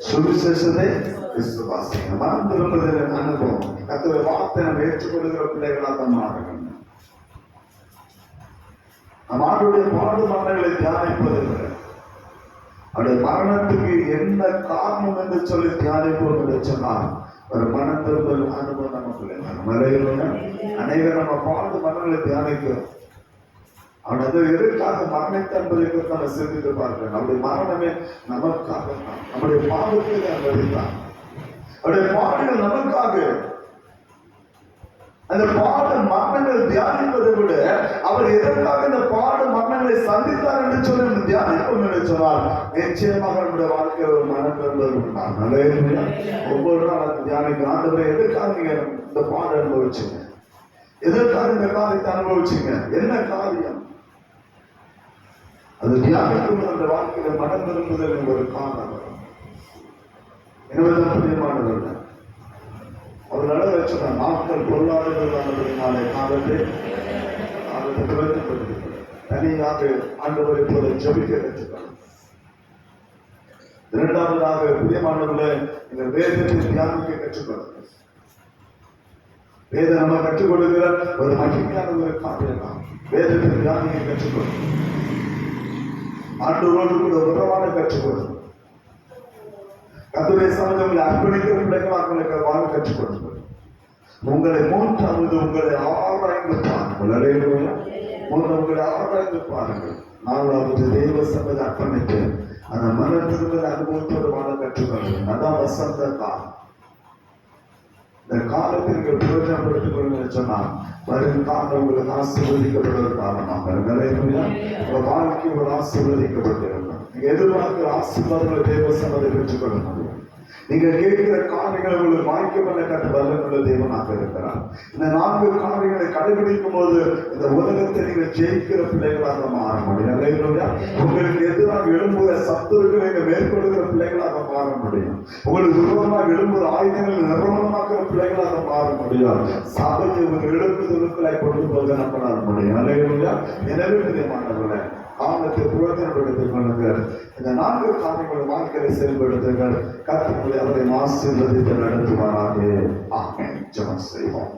சுவிசேஷத்தை விசுவாசிங்க. மனம் திரும்புதல் அனுபவம். கர்த்தருடைய வார்த்தை நம்ம ஏற்றுக்கொள்கிற பிள்ளைகளாக மாறுங்க. நம் ஆண்டுடைய பாடு மரணங்களை தியானிப்பதில்லை, அவருடைய மரணத்துக்கு என்ன காரணம் என்று சொல்லி தியானிப்போம் என்று சொன்னால் ஒரு மனம் திரும்பல் அனுபவம் நமக்கு மலையில அனைவரும் நம்ம பாடு மரணங்களை தியானிக்கிறோம். அவன் அது எதற்காக மரணித்த என்பதை நம்ம சிந்தித்து பார்க்கிறோம். நம்முடைய மரணமே நமக்காக தான், நம்முடைய பாடுகளை அனுபவித்தான், அவருடைய பாடுகள் நமக்காக. அந்த பாடு மரணங்கள் தியானிப்பதை விட அவர் எதற்காக இந்த பாடு மரணங்களை சந்தித்தார் என்று சொல்லி தியானிப்போம் என்று சொன்னால் நிச்சயமாக நம்முடைய வாழ்க்கையில் ஒரு மனம் பெறுவது உண்டாம். நல்ல ஒவ்வொரு நாள் அது தியானிக்கிறோம். ஆண்டவரே எதற்காக நீங்க இந்த பாடு அனுபவிச்சீங்க, எதற்காக இந்த காரியத்தை அனுபவிச்சீங்க, என்ன காரியம்? அது தியானிக்கும் அந்த வாழ்க்கையில மனம் திரும்புதல் ஒரு காரணம். எனவே பிரியமானவர்கள் அவர் நட வச்ச நாட்கள் பொருளாதார காலத்தை தனியாக ஆண்டவரை போல ஜபிக்க கற்றுக்கணும். இரண்டாவதாக பிரியமானவர்களை இந்த வேதத்தை தியானிக்க கற்றுக்கணும். வேதம் நம்ம கற்றுக் கொடுக்கிற ஒரு மகிமையான ஒரு காரியம் தான். வேதத்தை தியானிக்க கற்றுக்கணும். ஆண்டவரோடு கூட உறவாட கற்றுக்கொள்ளும். கர்த்தருடைய சமூகத்தில் அர்ப்பணிக்கிற பிள்ளைகளாக வாழ கற்றுக்கொள்ளும். உங்களை மூன்றாவது உங்களை ஆராய்ந்து பாருங்கள். உங்களை ஆராய்ந்து பாருங்கள். நாலாவது தெய்வ சமூகத்தை அர்ப்பணித்து அந்த மனத்திற்கு அனுபவத்தோடு வாழ கற்றுக்கொள்ளும். அதான் வசந்த காலம். இந்த காலத்தை நீங்கள் பிரயோஜனப்படுத்திக் கொள்ளுங்கள் சொன்னால் வரும் காலம் உங்களுக்கு ஆசீர்வதிக்கப்படுவது காரணமாக உங்க வாழ்க்கை ஒரு ஆசீர்வதிக்கப்பட்டிருக்கும். நீங்க எதிர்பார்க்கிற ஆசீர்வாதங்களை தேவ சமதை பெற்றுக்கொள்ள முடியும். நீங்க கேட்கிற காரியங்களை உங்களுக்கு வாய்க்க பண்ண கட்ட வல்லமுள்ள தேவனாக இருக்கிறார். இந்த 4 காரியங்களை கடைபிடிக்கும் போது இந்த உலகத்தை நீங்கள் ஜெயிக்கிற பிள்ளைகளாக மாற முடியும். உங்களுக்கு எதிராக எழும்புகிற சத்துருக்களை நீங்க மேற்கொள்கிற பிள்ளைகளாக மாற முடியும். உங்களுக்கு விரோதமாக எழும்புகிற ஆயுதங்களை நிர்மூலமாக்குற பிள்ளைகளாக மாற முடியும். சபையை ஒரு எழுப்புதலுக்களை கொண்டு போக நம்மளால் முடியும். எனவே பிரியமானவர்களே, காலத்தை பிரயோஜனப்படுத்திக் கொள்ளுங்கள். இந்த 4 காரியங்களை வாழ்க்கையை செயல்படுத்துங்கள். கர்த்தர் அவரை ஆசீர்வதித்து நடத்துவாராக. ஆமென். ஜெபம் செய்வோம்.